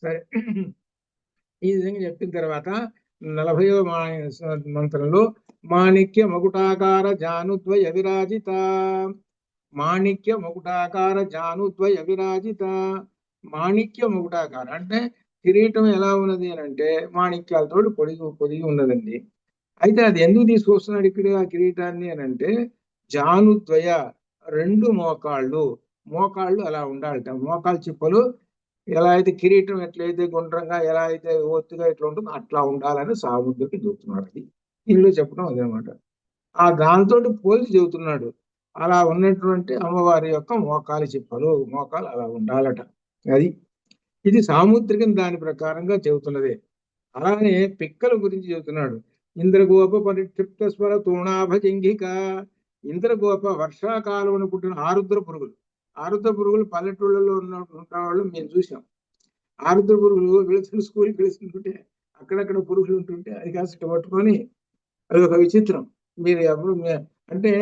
సరే, ఈ విధంగా చెప్పిన తర్వాత 40వ మంత్రంలో మాణిక్య మకుటాకార జానుద్వయ విరాజిత. మాణిక్య మకుటాకార జానుద్వయ విరాజిత. మాణిక్య మకుటాకార అంటే కిరీటం ఎలా ఉన్నది అని అంటే మాణిక్యాలతో పొదిగి ఉన్నదండి. అయితే అది ఎందుకు తీసుకొస్తున్నాడు ఇక్కడ ఆ కిరీటాన్ని అని అంటే జానుద్వయ రెండు మోకాళ్ళు. మోకాళ్ళు అలా ఉండాలట. మోకాళ్ళ చిప్పలు ఎలా అయితే కిరీటం ఎట్లయితే గుండ్రంగా ఎలా అయితే ఒత్తుగా ఇట్లా ఉంటుందో అట్లా ఉండాలని సాముద్రికి చెబుతున్నాడు. అది ఇల్లు చెప్పడం అదనమాట. ఆ దాంతో పోల్చి చెబుతున్నాడు. అలా ఉన్నటువంటి అమ్మవారి యొక్క మోకాలి చిప్పలు మోకాలు అలా ఉండాలట. అది ఇది సాముద్రికం దాని ప్రకారంగా చెబుతున్నదే. అలానే పిక్కల గురించి చెబుతున్నాడు. ఇంద్రగోప పరిక్షిప్త స్వర తూణాభజంగిక. ఇంద్రగోప వర్షాకాలం పుట్టిన ఆరుద్ర పురుగులు. ఆరుద్ర పురుగులు పల్లెటూళ్ళలో ఉన్న వాళ్ళు మేము చూసాం. ఆరుద్ర పురుగులు వెళుతున్న స్కూల్కి వెళుతుంటుంటే అక్కడక్కడ పురుగులు ఉంటుంటే అది కాస్త పట్టుకొని అది ఒక విచిత్రం. మీరు ఎప్పుడు అంటే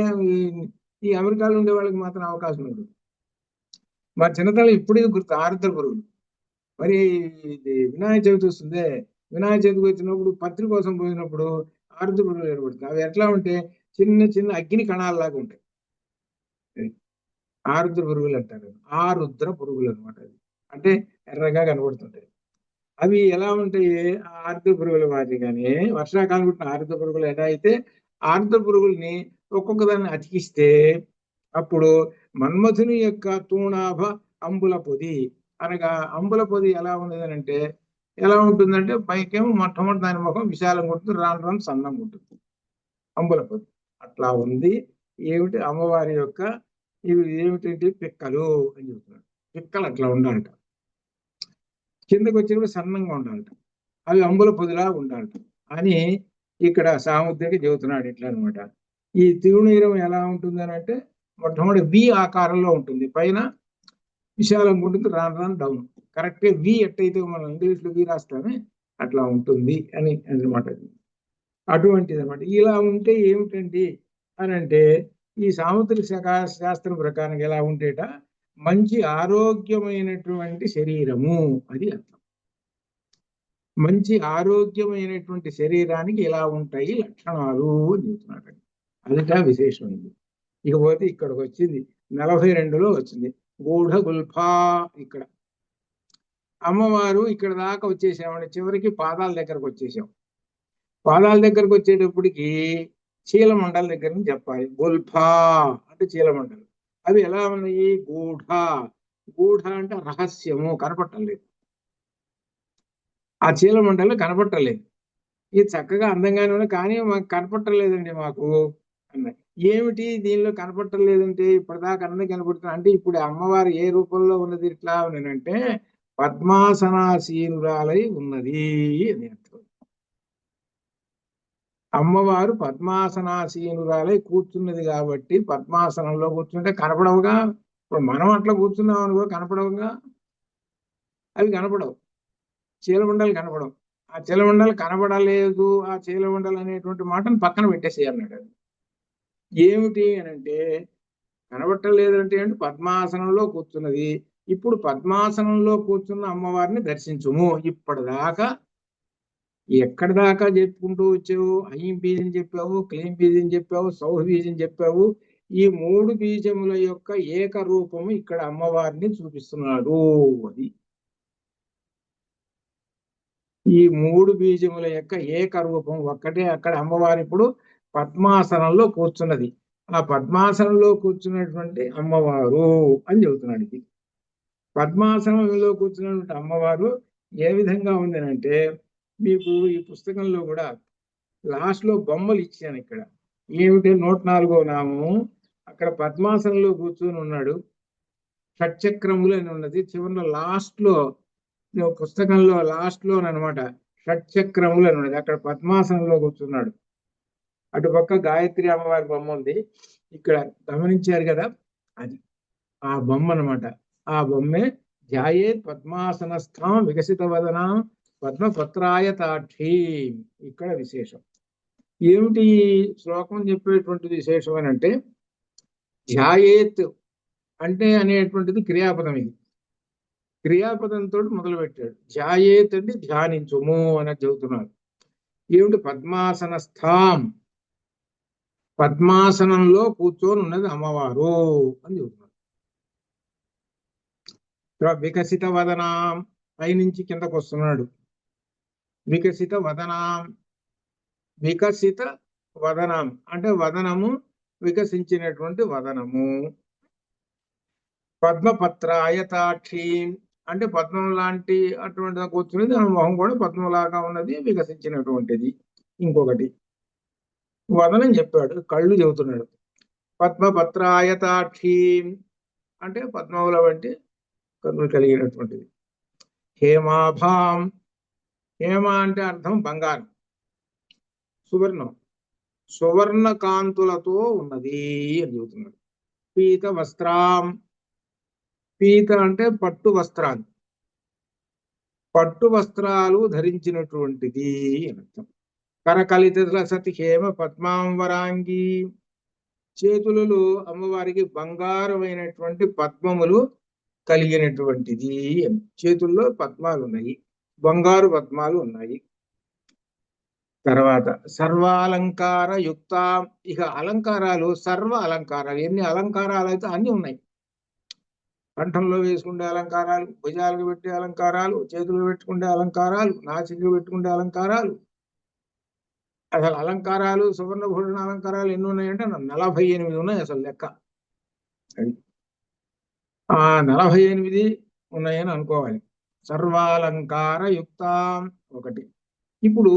ఈ అమెరికాలో ఉండే వాళ్ళకి మాత్రం అవకాశం ఉంటుంది. మా చిన్నతనం ఇప్పుడే గుర్తు ఆరుద్ర పురుగులు. మరి ఇది వినాయక చవితి వస్తుంది. వినాయక చవితికి వచ్చినప్పుడు పత్రి కోసం పోయినప్పుడు ఆరుద్ర పురుగులు ఏర్పడుతుంది. అవి ఎట్లా ఉంటే చిన్న చిన్న అగ్ని కణాలలాగా ఉంటాయి. ఆరుద్ర పురుగులు అంటారు. ఆరుద్ర పురుగులు అనమాట. అది అంటే ఎర్రగా కనబడుతుంటాయి. అవి ఎలా ఉంటాయి? ఆర్ద్ర పురుగుల మాదిరిగానే వర్షాకాలం పుట్టిన ఆర్ద్ర పురుగులు ఎలా అయితే ఆర్ద్ర పురుగుల్ని ఒక్కొక్క దాన్ని అతికిస్తే అప్పుడు మన్మథుని యొక్క తూణాభ అంబుల పొది అనగా అంబుల పొది ఎలా ఉన్నదనంటే ఎలా ఉంటుందంటే పైకేమో మొట్టమొదటి దాని ముఖం విశాలంగా ఉంటుంది, రాను రాను సన్నంగా ఉంటుంది అంబుల పొది. అట్లా ఉంది. ఏమిటి అమ్మవారి యొక్క ఇవి ఏమిటంటే పిక్కలు అని చెబుతున్నాడు. పిక్కలు అట్లా ఉండాలట, కిందకు వచ్చినప్పుడు సన్నంగా ఉండాలట, అవి అంబుల పొదిలా ఉండాలట అని ఇక్కడ సాముద్రిక చెబుతున్నాడు. ఇట్లా అనమాట. ఈ తిరునీరం ఎలా ఉంటుంది అని అంటే మొట్టమొదటి వి ఆకారంలో ఉంటుంది, పైన విశాలంగా ఉంటుంది, రాను రాను డౌన్. కరెక్ట్ వి ఎట్టయితే మనం ఇంగ్లీష్లో వి రాస్తామే అట్లా ఉంటుంది అని అన్నమాట. అటువంటిది అనమాట. ఇలా ఉంటే ఏమిటండి అని అంటే ఈ సాముద్రిక శాస్త్రం ప్రకారం ఎలా ఉంటేట మంచి ఆరోగ్యమైనటువంటి శరీరము అది అర్థం. మంచి ఆరోగ్యమైనటువంటి శరీరానికి ఇలా ఉంటాయి లక్షణాలు అని చెప్తున్నాడు. అదిట విశేషమైంది. ఇకపోతే ఇక్కడికి వచ్చింది 42లో వచ్చింది గూఢ గుల్ఫా. ఇక్కడ అమ్మవారు ఇక్కడ దాకా వచ్చేసామండి, చివరికి పాదాల దగ్గరకు వచ్చేసాం. పాదాల దగ్గరకు వచ్చేటప్పటికి చీలమండల దగ్గర నుంచి చెప్పాలి. గుల్ఫా అంటే చీలమండలు. అవి ఎలా ఉన్నాయి? గూఢ. గూఢ అంటే రహస్యము, కనపట్టలేదు. ఆ చీలమండలు కనపట్టలేదు. ఇది చక్కగా అందంగానే ఉన్నాయి కానీ మాకు కనపట్టలేదండి మాకు అన్నాయి. ఏమిటి దీనిలో కనపట్టలేదంటే ఇప్పటిదాకా అందరికి కనపడుతుంది అంటే ఇప్పుడు అమ్మవారు ఏ రూపంలో ఉన్నది ఇట్లా అంటే పద్మాసనాసీనురాలై ఉన్నది అని అర్థం. అమ్మవారు పద్మాసనాసీనురాలై కూర్చున్నది కాబట్టి పద్మాసనంలో కూర్చుంటే కనపడవుగా. ఇప్పుడు మనం అట్లా కూర్చున్నాం అనుకో కనపడవుగా, అవి కనపడవు. చీలమండలు కనపడవు. ఆ చీలమండలు కనపడలేదు, ఆ చీలమండలు అనేటువంటి మాటను పక్కన పెట్టేసి అన్నాడు. ఏమిటి అని అంటే కనబట్టలేదంటే అంటే పద్మాసనంలో కూర్చున్నది. ఇప్పుడు పద్మాసనంలో కూర్చున్న అమ్మవారిని దర్శించుము. ఇప్పటిదాకా ఎక్కడి దాకా చెప్పుకుంటూ వచ్చావు? ఐం బీజం చెప్పావు, క్లీం బీజం చెప్పావు, సౌహ బీజం చెప్పావు. ఈ 3 బీజముల యొక్క ఏకరూపము ఇక్కడ అమ్మవారిని చూపిస్తున్నాడు. అది ఈ 3 బీజముల యొక్క ఏకరూపం ఒక్కటే. అక్కడ అమ్మవారి ఇప్పుడు పద్మాసనంలో కూర్చున్నది. ఆ పద్మాసనంలో కూర్చున్నటువంటి అమ్మవారు అని చెబుతున్నాడు. ఇది పద్మాసనంలో కూర్చున్నటువంటి అమ్మవారు ఏ విధంగా ఉందనంటే మీకు ఈ పుస్తకంలో కూడా లాస్ట్ లో బొమ్మలు ఇచ్చాను. ఇక్కడ ఏమిటి 104వ నామము. అక్కడ పద్మాసనంలో కూర్చొని ఉన్నాడు, షట్చక్రములు అని ఉన్నది. చివరిలో లాస్ట్ లో పుస్తకంలో లాస్ట్ లో అనమాట షట్చక్రములు అని ఉన్నది. అక్కడ పద్మాసనంలో కూర్చున్నాడు. అటుపక్క గాయత్రి అమ్మవారి బొమ్మ ఉంది. ఇక్కడ గమనించారు కదా, అది ఆ బొమ్మ అనమాట. ఆ బొమ్మే ధ్యాయేత్ పద్మాసనస్థాం వికసిత వదన పద్మపత్రాయతాక్షి. ఇక్కడ విశేషం ఏమిటి? శ్లోకం చెప్పేటువంటి విశేషం అని అంటే ధ్యాయేత్ అంటే అనేటువంటిది క్రియాపదం. ఇది క్రియాపదంతో మొదలు పెట్టాడు. ధ్యాయేత్ అంటే ధ్యానించుము అని చెబుతున్నాడు. ఏమిటి? పద్మాసనస్థాం, పద్మాసనంలో కూర్చొని ఉన్నది అమ్మవారు అని చెబుతున్నాడు. వికసిత వదనాం, పైనుంచి కిందకు వస్తున్నాడు. వికసిత వదనాం, వికసిత వదనం అంటే వదనము, వికసించినటువంటి వదనము. పద్మపత్రాయతాక్షి అంటే పద్మం లాంటి అటువంటి కూర్చున్నది. ఆ మొహం కూడా పద్మంలాగా ఉన్నది, వికసించినటువంటిది. ఇంకొకటి వదనం చెప్పాడు, కళ్ళు చెబుతున్నాడు. పద్మపత్రాయతాక్షి అంటే పద్మముల వంటి కన్నులు కలిగినటువంటిది. హేమాభాం, హేమ అంటే అర్థం బంగారం, సువర్ణం, సువర్ణ కాంతులతో ఉన్నది అని చెబుతున్నాడు. పీత వస్త్రాం, పీత అంటే పట్టు వస్త్రాలు, పట్టు వస్త్రాలు ధరించినటువంటిది అని అర్థం. కరకలిత సతి హేమ పద్మాంబరాంగి, చేతులలో అమ్మవారికి బంగారమైనటువంటి పద్మములు కలిగినటువంటిది. చేతుల్లో పద్మాలు ఉన్నాయి, బంగారు పద్మాలు ఉన్నాయి. తర్వాత సర్వాలంకార యుక్త, ఇక అలంకారాలు సర్వ అలంకారాలు, ఎన్ని అలంకారాలు అయితే అన్ని ఉన్నాయి. కంఠంలో వేసుకునే అలంకారాలు, భుజాలకు పెట్టే అలంకారాలు, చేతులు పెట్టుకునే అలంకారాలు, నాసికలు పెట్టుకునే అలంకారాలు, అసలు అలంకారాలు సువర్ణ భూషణ అలంకారాలు ఎన్ని ఉన్నాయంటే 48 ఉన్నాయి అసలు లెక్క. అది ఆ 48 ఉన్నాయని అనుకోవాలి. సర్వాలంకార యుక్తాం ఒకటి. ఇప్పుడు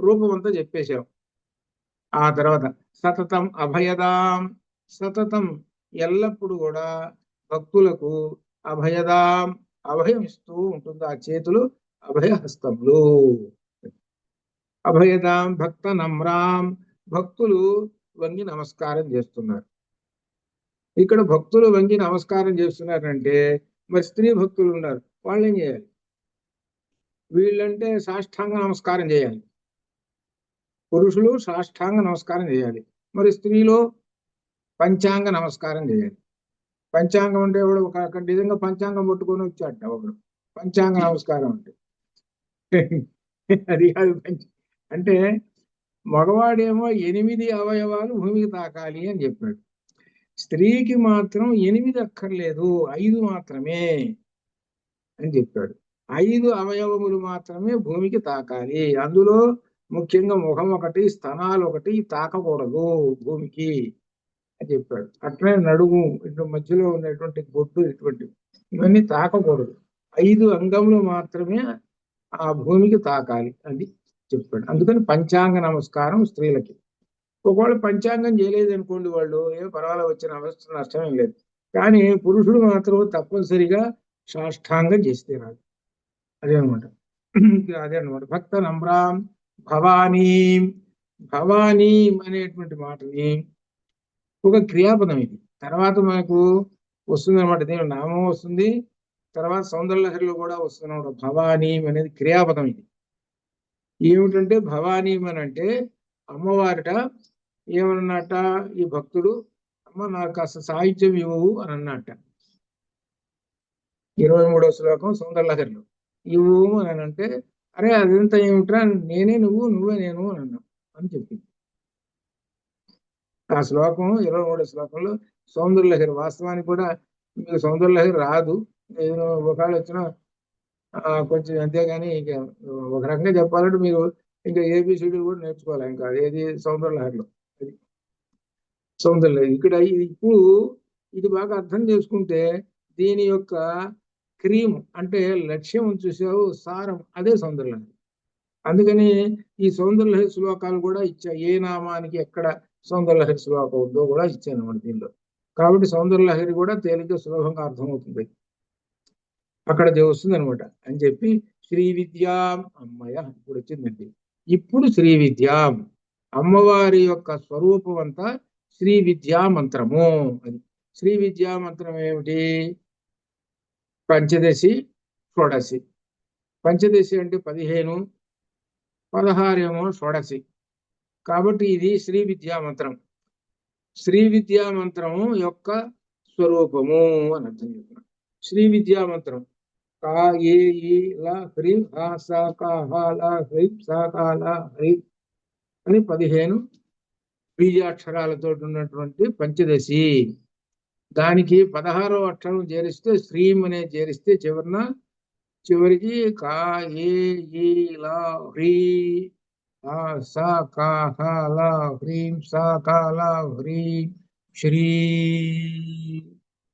రూపం అంతా చెప్పేశాం. ఆ తర్వాత సతతం అభయదాం, సతతం ఎల్లప్పుడు కూడా భక్తులకు అభయదాం అభయం ఇస్తూ ఉంటుంది. ఆ చేతులు అభయహస్తములు. అభయదాం భక్త నమ్రాం, భక్తులు వంగి నమస్కారం చేస్తున్నారు. ఇక్కడ భక్తులు వంగి నమస్కారం చేస్తున్నారంటే మరి స్త్రీ భక్తులు ఉన్నారు, వాళ్ళు ఏం చేయాలి? వీళ్ళంటే సాష్టాంగ నమస్కారం చేయాలి, పురుషులు సాష్టాంగ నమస్కారం చేయాలి. మరి స్త్రీలో పంచాంగ నమస్కారం చేయాలి. పంచాంగం అంటే ఎవడు ఒక నిజంగా పంచాంగం పట్టుకొని వచ్చాట ఒకడు పంచాంగ నమస్కారం అంటే అది కాదు. అంటే మగవాడేమో 8 అవయవాలు భూమికి తాకాలి అని చెప్పాడు, స్త్రీకి మాత్రం 8 అక్కర్లేదు, 5 మాత్రమే అని చెప్పాడు. 5 అవయవములు మాత్రమే భూమికి తాకాలి. అందులో ముఖ్యంగా ముఖం ఒకటి, స్తనాలు ఒకటి తాకకూడదు భూమికి అని చెప్పాడు. అట్లనే నడుము, ఇటు మధ్యలో ఉన్నటువంటి బొడ్డు, ఇటువంటి ఇవన్నీ తాకకూడదు. 5 అంగములు మాత్రమే ఆ భూమికి తాకాలి అని చెప్పాడు. అందుకని పంచాంగ నమస్కారం స్త్రీలకి. ఒకవేళ పంచాంగం చేయలేదు అనుకోండి, వాళ్ళు ఏం పర్వాలేదు, వచ్చిన అవస్థ నష్టమేం లేదు. కానీ పురుషుడు మాత్రం తప్పనిసరిగా సాష్టాంగం చేస్తే రాదు. అదే అనమాట. భక్త నమ్రాం భవానీ, భవానీ అనేటువంటి మాటని ఒక క్రియాపదం ఇది. తర్వాత మనకు వస్తుంది అనమాట, దీని నామం వస్తుంది, తర్వాత సౌందర్యలహరిలో కూడా వస్తుంది అనమాట. భవానీ అనేది క్రియాపదం. ఇది ఏమిటంటే భవానీ అని అంటే అమ్మవారిట ఏమన్నట, ఈ భక్తుడు అమ్మ నాకు కాస్త సాహిత్యం ఇవ్వవు అని అన్నట్ట. 23వ శ్లోకం సౌందర్యలహరిలో ఇవ్వు అని అంటే, అరే అదంతా ఏమిట్రా, నేనే నువ్వు, నువ్వే నేను అని అన్నావు అని చెప్పింది. ఆ శ్లోకం 23వ శ్లోకంలో సౌందర్యలహరి. వాస్తవానికి కూడా మీకు సౌందర్యలహరి రాదు, నేను ఒకవేళ వచ్చినా కొంచెం అంతేగాని ఇక ఒక రకంగా చెప్పాలంటే మీరు ఇంకా ఏబిసిడీలు కూడా నేర్చుకోవాలి. ఇంకా ఏది సౌందర్యలహరిలో. అది సౌందర్యలహరి. ఇక్కడ ఇప్పుడు ఇది బాగా అర్థం చేసుకుంటే దీని యొక్క క్రీమ్ అంటే లక్ష్యం చూసావు, సారం అదే సౌందర్యలహరి. అందుకని ఈ సౌందర్యలహరి శ్లోకాలు కూడా ఇచ్చా, ఏ నామానికి ఎక్కడ సౌందర్యలహరి శ్లోకం ఉందో కూడా ఇచ్చాను అన్నమాట దీనిలో. కాబట్టి సౌందర్యలహరి కూడా తేలిక సులభంగా అర్థమవుతుంది, అక్కడ వస్తుంది అనమాట అని చెప్పి శ్రీ విద్యాం. అమ్మయ్య ఇప్పుడు వచ్చిందండి. ఇప్పుడు శ్రీ విద్యాం, అమ్మవారి యొక్క స్వరూపం అంతా శ్రీ విద్యా మంత్రము. అది శ్రీ విద్యా మంత్రం ఏమిటి? పంచదశి, షోడశి. పంచదశి అంటే 15, 16 ఏమో షోడశి. కాబట్టి ఇది శ్రీ విద్యా మంత్రం. శ్రీ విద్యా మంత్రము యొక్క స్వరూపము అని అర్థం చెప్తున్నాం. శ్రీ విద్యా మంత్రం కా ఏ ఈ లా హ్రీం హా సా కా హా లా హ్రీం సా కా లా హ్రీం అని 15 బీజాక్షరాలతో ఉన్నటువంటి పంచదశి. దానికి 16వ అక్షరం చేరిస్తే శ్రీం అనే చేరిస్తే చివరికి కా ఏ ఈ లా హ్రీ హా సా కా హా లా హ్రీం సా కా లా హ్రీం శ్రీ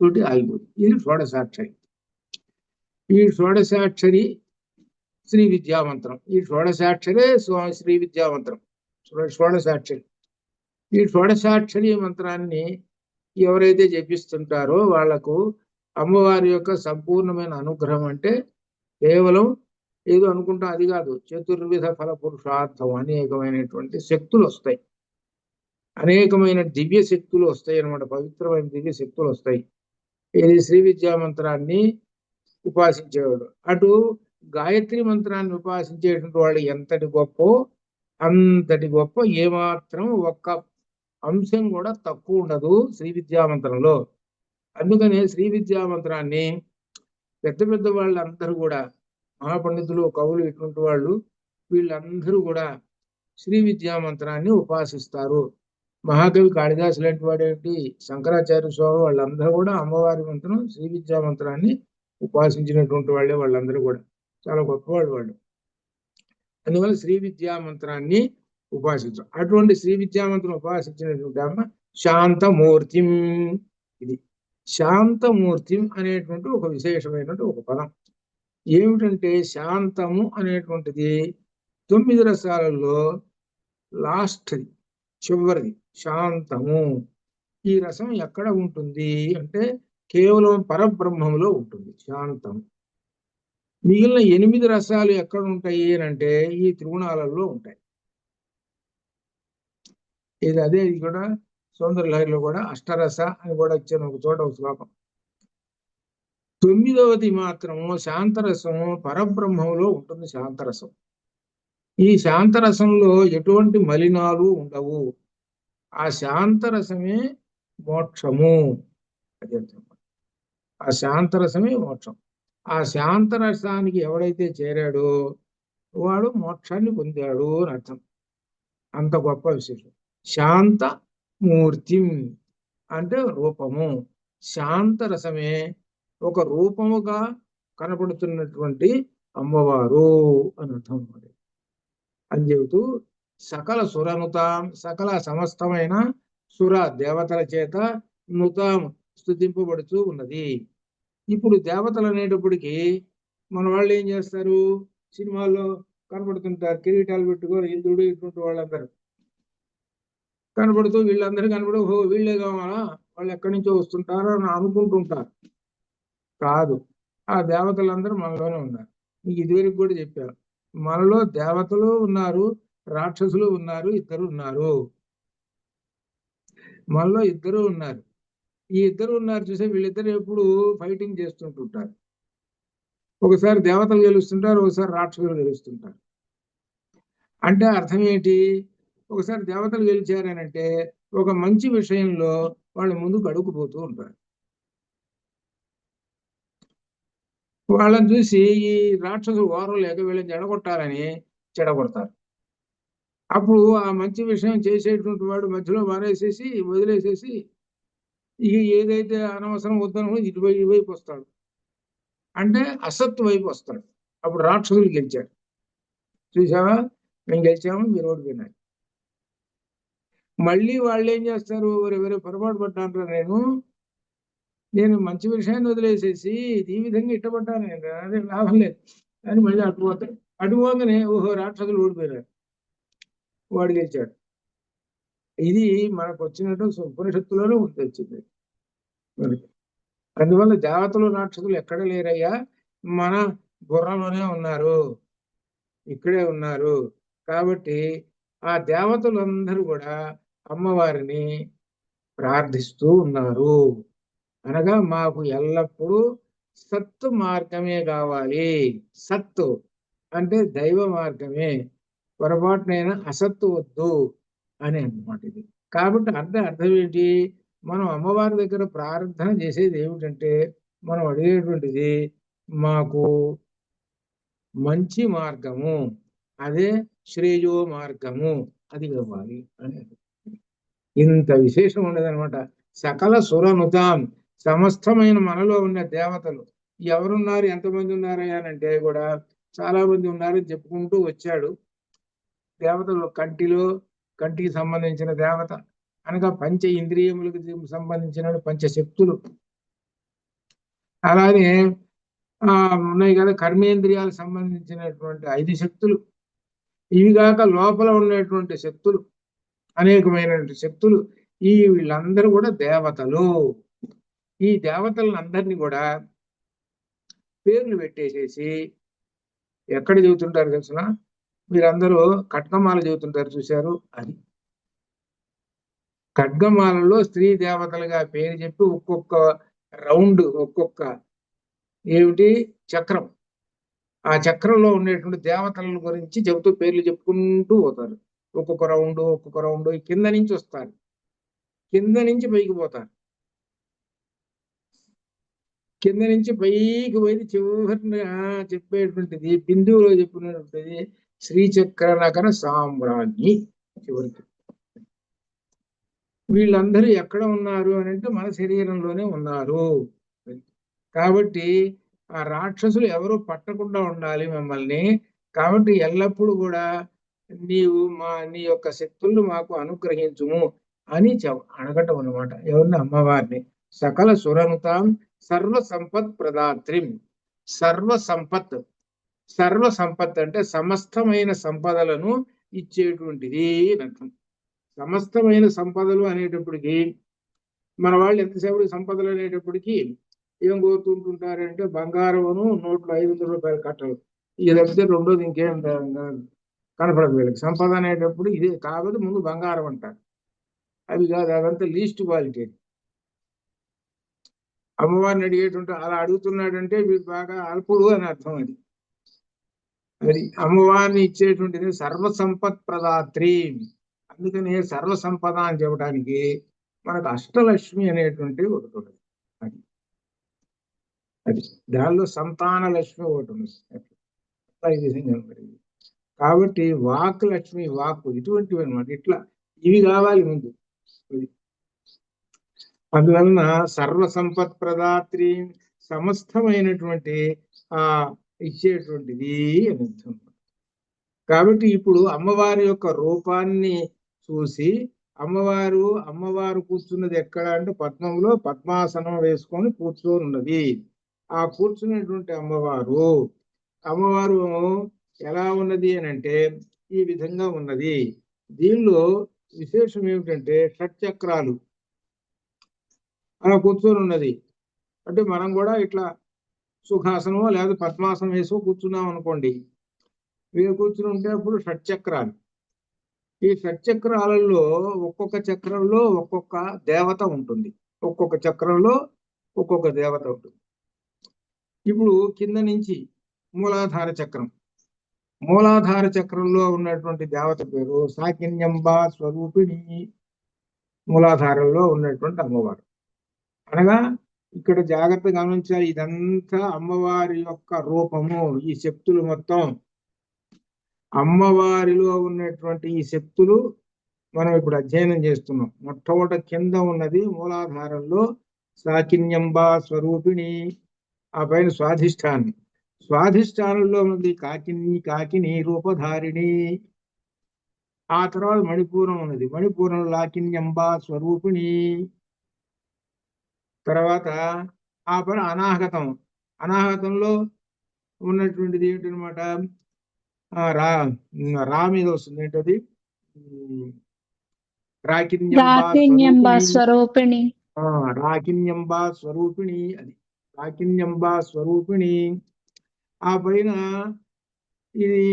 తోటి ఆగిపోతుంది. ఇది షోడశాక్షరి. ఈ షోడశాక్షరి శ్రీ విద్యా మంత్రం. ఈ షోడశాక్షరే శ్రీ విద్యా మంత్రం, షోడశాక్షరి. ఈ షోడశాక్షరి మంత్రాన్ని ఎవరైతే జపిస్తుంటారో వాళ్లకు అమ్మవారి యొక్క సంపూర్ణమైన అనుగ్రహం అంటే కేవలం ఏదో అనుకుంటాం అది కాదు, చతుర్విధ ఫల పురుషార్థం, అనేకమైనటువంటి శక్తులు వస్తాయి, అనేకమైన దివ్య శక్తులు వస్తాయి అన్నమాట. పవిత్రమైన దివ్య శక్తులు వస్తాయి ఇది శ్రీ విద్యా మంత్రాన్ని ఉపాసించేవాడు. అటు గాయత్రి మంత్రాన్ని ఉపాసించేటువంటి వాళ్ళు ఎంతటి గొప్ప అంతటి గొప్ప, ఏమాత్రం ఒక్క అంశం కూడా తక్కువ ఉండదు శ్రీ విద్యా మంత్రంలో. అందుకనే శ్రీ విద్యా మంత్రాన్ని పెద్ద పెద్ద వాళ్ళందరూ కూడా, మహాపండితులు, కవులు, ఇటువంటి వాళ్ళు వీళ్ళందరూ కూడా శ్రీ విద్యా మంత్రాన్ని ఉపాసిస్తారు. మహాకవి కాళిదాసు లాంటి వాడేంటి, శంకరాచార్య స్వామి వాళ్ళందరూ కూడా అమ్మవారి మంత్రం శ్రీ విద్యా మంత్రాన్ని ఉపాసించినటువంటి వాళ్ళే. వాళ్ళందరూ కూడా చాలా గొప్పవాళ్ళు వాళ్ళు. అందువల్ల శ్రీ విద్యా మంత్రాన్ని ఉపాసించు. అటువంటి శ్రీ విద్యా మంత్రం ఉపాసించినటువంటి అమ్మ శాంతమూర్తిం. ఇది శాంతమూర్తిం అనేటువంటి ఒక విశేషమైనటువంటి ఒక పదం. ఏమిటంటే శాంతము అనేటువంటిది 9 రసాలలో లాస్ట్ది, చివరిది శాంతము. ఈ రసం ఎక్కడ ఉంటుంది అంటే కేవలం పరబ్రహ్మంలో ఉంటుంది శాంతం. మిగిలిన 8 రసాలు ఎక్కడ ఉంటాయి అని అంటే ఈ త్రిగుణాలలో ఉంటాయి. ఇది కూడా సౌందర్యలహరిలో కూడా అష్టరస అని కూడా ఇచ్చాను ఒక చోట ఒక శ్లోకం. 9వది మాత్రము శాంతరసం, పరబ్రహ్మంలో ఉంటుంది శాంతరసం. ఈ శాంతరసంలో ఎటువంటి మలినాలు ఉండవు. ఆ శాంతరసమే మోక్షము. ఆ శాంతరసమే మోక్షం. ఆ శాంతరసానికి ఎవడైతే చేరాడో వాడు మోక్షాన్ని పొందాడు అని అర్థం. అంత గొప్ప విశేషం. శాంత మూర్తి అంటే రూపము. శాంతరసమే ఒక రూపముగా కనపడుతున్నటువంటి అమ్మవారు అని అర్థం. అని చెబుతూ సకల సురనుతాం, సకల సమస్తమైన సుర దేవతల చేత నుతాం స్తుతింపబడుతూ ఉన్నది. ఇప్పుడు దేవతలు అనేటప్పటికీ మన వాళ్ళు ఏం చేస్తారు, సినిమాల్లో కనబడుతుంటారు, కిరీటాలు పెట్టుకొని ఇంద్రుడు ఇటువంటి వాళ్ళందరూ కనబడుతూ వీళ్ళందరూ కనబడు, ఓహో వీళ్ళే కావాలా, వాళ్ళు ఎక్కడి నుంచో వస్తుంటారో అని అనుకుంటుంటారు. కాదు, ఆ దేవతలందరూ మనలోనే ఉన్నారు. మీకు ఇదివరకు కూడా చెప్పారు, మనలో దేవతలు ఉన్నారు, రాక్షసులు ఉన్నారు, ఇద్దరు ఉన్నారు. మనలో ఇద్దరు ఉన్నారు. ఈ ఇద్దరు ఉన్నారు చూసే, వీళ్ళిద్దరు ఎప్పుడు ఫైటింగ్ చేస్తుంటుంటారు. ఒకసారి దేవతలు గెలుస్తుంటారు, ఒకసారి రాక్షసులు గెలుస్తుంటారు. అంటే అర్థం ఏంటి, ఒకసారి దేవతలు గెలిచారనంటే ఒక మంచి విషయంలో వాళ్ళు ముందుకు అడుగుపోతూ ఉంటారు. వాళ్ళని చూసి ఈ రాక్షసులు ఓరం లేక వీళ్ళని చెడగొట్టాలని చెడగొడతారు. అప్పుడు ఆ మంచి విషయం చేసేటువంటి వాడు మధ్యలో మానేసేసి వదిలేసేసి ఇక ఏదైతే అనవసరం వద్దనో ఇటువైపు వస్తాడు. అంటే అసత్తు వైపు వస్తాడు. అప్పుడు రాక్షసులు గెలిచారు. చూసావా, మేము గెలిచాము, మీరు ఓడిపోయినారు. మళ్ళీ వాళ్ళు ఏం చేస్తారు, వేరే పొరపాటు పడ్డాను, నేను మంచి విషయాన్ని వదిలేసేసి ఈ విధంగా ఇష్టపడ్డాను, నేను అదే లాభం లేదు అని మళ్ళీ అటుపోతాడు. అటుపోగానే ఓహో రాక్షసులు ఓడిపోయినారు, వాడు గెలిచాడు. ఇది మనకు వచ్చినట్టు ఉపనిషత్తులోనే వచ్చింది. అందువల్ల దేవతలు రాక్షసులు ఎక్కడ లేరయ్యా, మన బుర్రలోనే ఉన్నారు, ఇక్కడే ఉన్నారు. కాబట్టి ఆ దేవతలందరూ కూడా అమ్మవారిని ప్రార్థిస్తూ ఉన్నారు. అనగా మాకు ఎల్లప్పుడూ సత్తు మార్గమే కావాలి. సత్తు అంటే దైవ మార్గమే, పొరపాటునైనా అసత్తు వద్దు అని అన్నమాట ఇది. కాబట్టి అర్థం ఏంటి, మనం అమ్మవారి దగ్గర ప్రార్థన చేసేది ఏమిటంటే, మనం అడిగేటువంటిది మాకు మంచి మార్గము, అదే శ్రేయో మార్గము, అది ఇవ్వాలి అనేది. ఇంత విశేషం ఉండదనమాట. సకల సురనుతాం, సమస్తమైన మనలో ఉన్న దేవతలు ఎవరున్నారు, ఎంతమంది ఉన్నారయ్యానంటే కూడా చాలా మంది ఉన్నారని చెప్పుకుంటూ వచ్చాడు. దేవతలు కంటికి సంబంధించిన దేవత అనగా పంచ ఇంద్రియములకు సంబంధించిన పంచశక్తులు. అలాగే ఉన్నాయి కదా కర్మేంద్రియాలకు సంబంధించినటువంటి 5 శక్తులు. ఇవి కాక లోపల ఉన్నటువంటి శక్తులు, అనేకమైనటువంటి శక్తులు. వీళ్ళందరూ కూడా దేవతలు. ఈ దేవతలను అందరినీ కూడా పేర్లు పెట్టేసేసి ఎక్కడ చెబుతుంటారు తెలుసునా, మీరందరూ ఖడ్గమాల చెబుతుంటారు చూశారు, అది ఖడ్గమాలలో స్త్రీ దేవతలుగా పేరు చెప్పి ఒక్కొక్క రౌండ్, ఒక్కొక్క ఏమిటి చక్రం, ఆ చక్రంలో ఉండేటువంటి దేవతల గురించి చెబుతూ పేర్లు చెప్పుకుంటూ పోతారు. ఒక్కొక్క రౌండ్ కింద నుంచి వస్తారు, కింద నుంచి పైకి పోతారు, కింద నుంచి పైకి పోయి చివరిని చెప్పేటువంటిది బిందువులో చెప్పినటువంటిది శ్రీచక్ర నగర సామ్రాజ్ఞి చివరికి. వీళ్ళందరూ ఎక్కడ ఉన్నారు అని అంటే మన శరీరంలోనే ఉన్నారు. కాబట్టి ఆ రాక్షసులు ఎవరు పట్టకుండా ఉండాలి మిమ్మల్ని. కాబట్టి ఎల్లప్పుడూ కూడా నీ యొక్క శక్తులను మాకు అనుగ్రహించుము అని అడగటం అనమాట. ఎవరిని? అమ్మవారిని. సకల సురనుతాం సర్వ సంపత్ ప్రదాత్రిం. సర్వ సంపత్, సర్వ సంపత్ అంటే సమస్తమైన సంపదలను ఇచ్చేటువంటిది అని అర్థం. సమస్తమైన సంపదలు అనేటప్పటికి మన వాళ్ళు ఎంతసేపు సంపదలు అనేటప్పటికి ఏం కోరుతుంటుంటారంటే బంగారమును నోట్లు 500 రూపాయల కట్టలు. ఇది తప్పితే రెండోది ఇంకేం కనపడదు వీళ్ళకి. సంపద అనేటప్పుడు ఇదే కాబట్టి ముందు బంగారం అంటారు. అది కాదు, అదంతా లీస్ట్ క్వాలిటీ. అమ్మవారిని అడిగేటువంటి అలా అడుగుతున్నాడంటే వీడు బాగా అల్పుడు అని అర్థం. అది అమ్మవారిని ఇచ్చేటువంటిది సర్వసంపత్ ప్రదాత్రి. అందుకని సర్వసంపద అని చెప్పడానికి మనకు అష్టలక్ష్మి అనేటువంటి ఒకటి ఉన్నది. అది అది దానిలో సంతాన లక్ష్మి ఒకటి ఉంది. కాబట్టి వాక్ లక్ష్మి, వాక్ ఇటువంటివి అనమాట. ఇట్లా ఇవి కావాలి ముందు. అందువలన సర్వ సంపత్ ప్రదాత్రి, సమస్తమైనటువంటి ఇచ్చేటువంటిది అని అర్థం. కాబట్టి ఇప్పుడు అమ్మవారి యొక్క రూపాన్ని చూసి అమ్మవారు కూర్చున్నది ఎక్కడ అంటే పద్మంలో పద్మాసనం వేసుకొని కూర్చొని ఉన్నది. ఆ కూర్చున్నటువంటి అమ్మవారు ఎలా ఉన్నది అని అంటే ఈ విధంగా ఉన్నది. దీనిలో విశేషం ఏమిటంటే షట్చక్రాలు అలా కూర్చొని ఉన్నది. అంటే మనం కూడా ఇట్లా సుఖాసనమో లేదా పద్మాసనం వేసో కూర్చున్నాం అనుకోండి. వీరు కూర్చుని ఉంటే అప్పుడు షట్చక్రాలు. ఈ షట్చక్రాలలో ఒక్కొక్క చక్రంలో ఒక్కొక్క దేవత ఉంటుంది. ఒక్కొక్క చక్రంలో ఒక్కొక్క దేవత ఉంటుంది. ఇప్పుడు కింద నుంచి మూలాధార చక్రంలో ఉన్నటువంటి దేవత పేరు సాకిన్యంబ స్వరూపిణి. మూలాధారంలో ఉన్నటువంటి అమ్మవారు అనగా ఇక్కడ జాగ్రత్తగా గమనించాలి. ఇదంతా అమ్మవారి యొక్క రూపము. ఈ శక్తులు మొత్తం అమ్మవారిలో ఉన్నటువంటి ఈ శక్తులు మనం ఇప్పుడు అధ్యయనం చేస్తున్నాం. మొట్టమొదట కింద ఉన్నది మూలాధారంలో సాకిన్యంబ స్వరూపిణి. ఆ పైన స్వాధిష్టానంలో ఉన్నది కాకిని రూపధారిణి. ఆ తర్వాత మణిపూరం ఉన్నది. మణిపూరం లాకిన్యంబ స్వరూపిణి. తర్వాత ఆ పైన అనాహతంలో ఉన్నటువంటిది ఏంటనమాట? రా మీద వస్తుంది. ఏంటది? రాకిన్యంబా స్వరూపిణి. రాకిన్యంబా స్వరూపిణి. అది రాకిన్యంబా స్వరూపిణి. ఆ పైన ఇది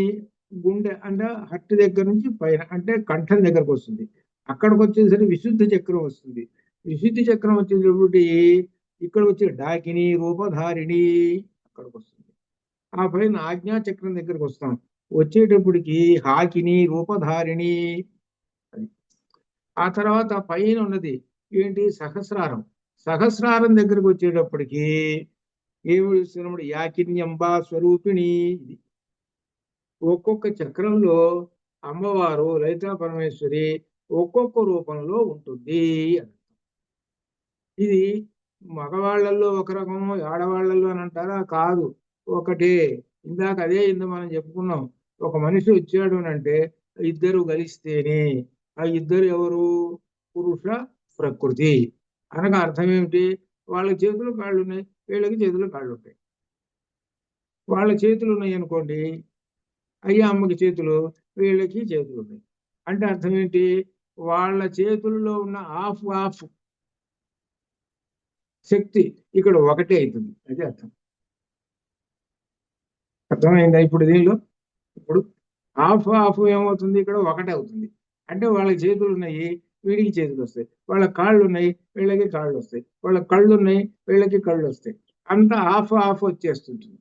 గుండె అంటే హట్టు దగ్గర నుంచి పైన అంటే కంఠం దగ్గరకు వస్తుంది. అక్కడికి వచ్చేసరికి విశుద్ధ చక్రం వస్తుంది. విశుద్ధి చక్రం వచ్చేటప్పుడు ఇక్కడ వచ్చే డాకిని రూపధారిణి అక్కడికి వస్తుంది. ఆ పైన ఆజ్ఞా చక్రం దగ్గరకు వస్తాం. వచ్చేటప్పటికి హాకిని రూపధారిణి. ఆ తర్వాత పైన ఉన్నది ఏంటి? సహస్రారం దగ్గరకు వచ్చేటప్పటికి ఏమిస్తున్నప్పుడు యాకిన్యంబా స్వరూపిణి. ఒక్కొక్క చక్రంలో అమ్మవారు లలితా పరమేశ్వరి ఒక్కొక్క రూపంలో ఉంటుంది. ఇది మగవాళ్లలో ఒక రకము, ఆడవాళ్లలో అని అంటారా? కాదు, ఒకటే. ఇందాక మనం చెప్పుకున్నాం. ఒక మనిషి వచ్చాడు అని అంటే ఇద్దరు కలిస్తేనే. ఆ ఇద్దరు ఎవరు? పురుష ప్రకృతి. అనగా అర్థం ఏమిటి? వాళ్ళ చేతులు కాళ్ళు ఉన్నాయి, వీళ్ళకి చేతులు కాళ్ళు ఉంటాయి. వాళ్ళ చేతులు ఉన్నాయి అనుకోండి, అమ్మకి చేతులు, వీళ్ళకి చేతులు ఉన్నాయి. అంటే అర్థం ఏంటి? వాళ్ళ చేతుల్లో ఉన్న హాఫ్ శక్తి ఇక్కడ ఒకటే అవుతుంది. అది అర్థమైందా? ఇప్పుడు దీనిలో ఇప్పుడు హాఫ్ ఏమవుతుంది? ఇక్కడ ఒకటే అవుతుంది. అంటే వాళ్ళ చేతులు ఉన్నాయి, వీడికి చేతులు వస్తాయి. వాళ్ళ కాళ్ళు ఉన్నాయి, వీళ్ళకి కాళ్ళు వస్తాయి. వాళ్ళ కళ్ళు ఉన్నాయి, వీళ్ళకి కళ్ళు వస్తాయి. అంతా హాఫ్ వచ్చేస్తుంటుంది.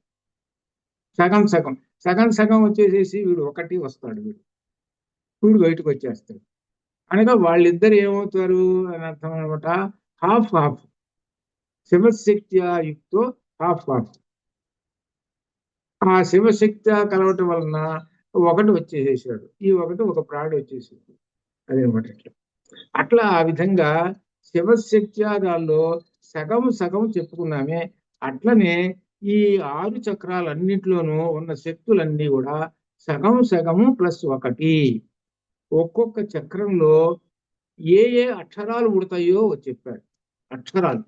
సగం వచ్చేసేసి వీడు ఒకటి వస్తాడు. వీడు బయటకు వచ్చేస్తాడు. అనగా వాళ్ళిద్దరు ఏమవుతారు అని అర్థం అనమాట. హాఫ్ శివశక్తి యుక్తో హాఫ్. ఆ శివశక్తి కలవటం వలన ఒకటి వచ్చేసేసాడు. ఈ ఒకటి ఒక ప్రాణి వచ్చేసింది. అదనమాట. ఇట్లా అట్లా ఆ విధంగా శివశక్త్యాగాల్లో సగం సగం చెప్పుకున్నామే. అట్లనే ఈ 6 చక్రాలన్నింటిలోనూ ఉన్న శక్తులన్నీ కూడా సగం సగము ప్లస్ 1. ఒక్కొక్క చక్రంలో ఏ ఏ అక్షరాలు పుడతాయో చెప్పాడు. అక్షరాలు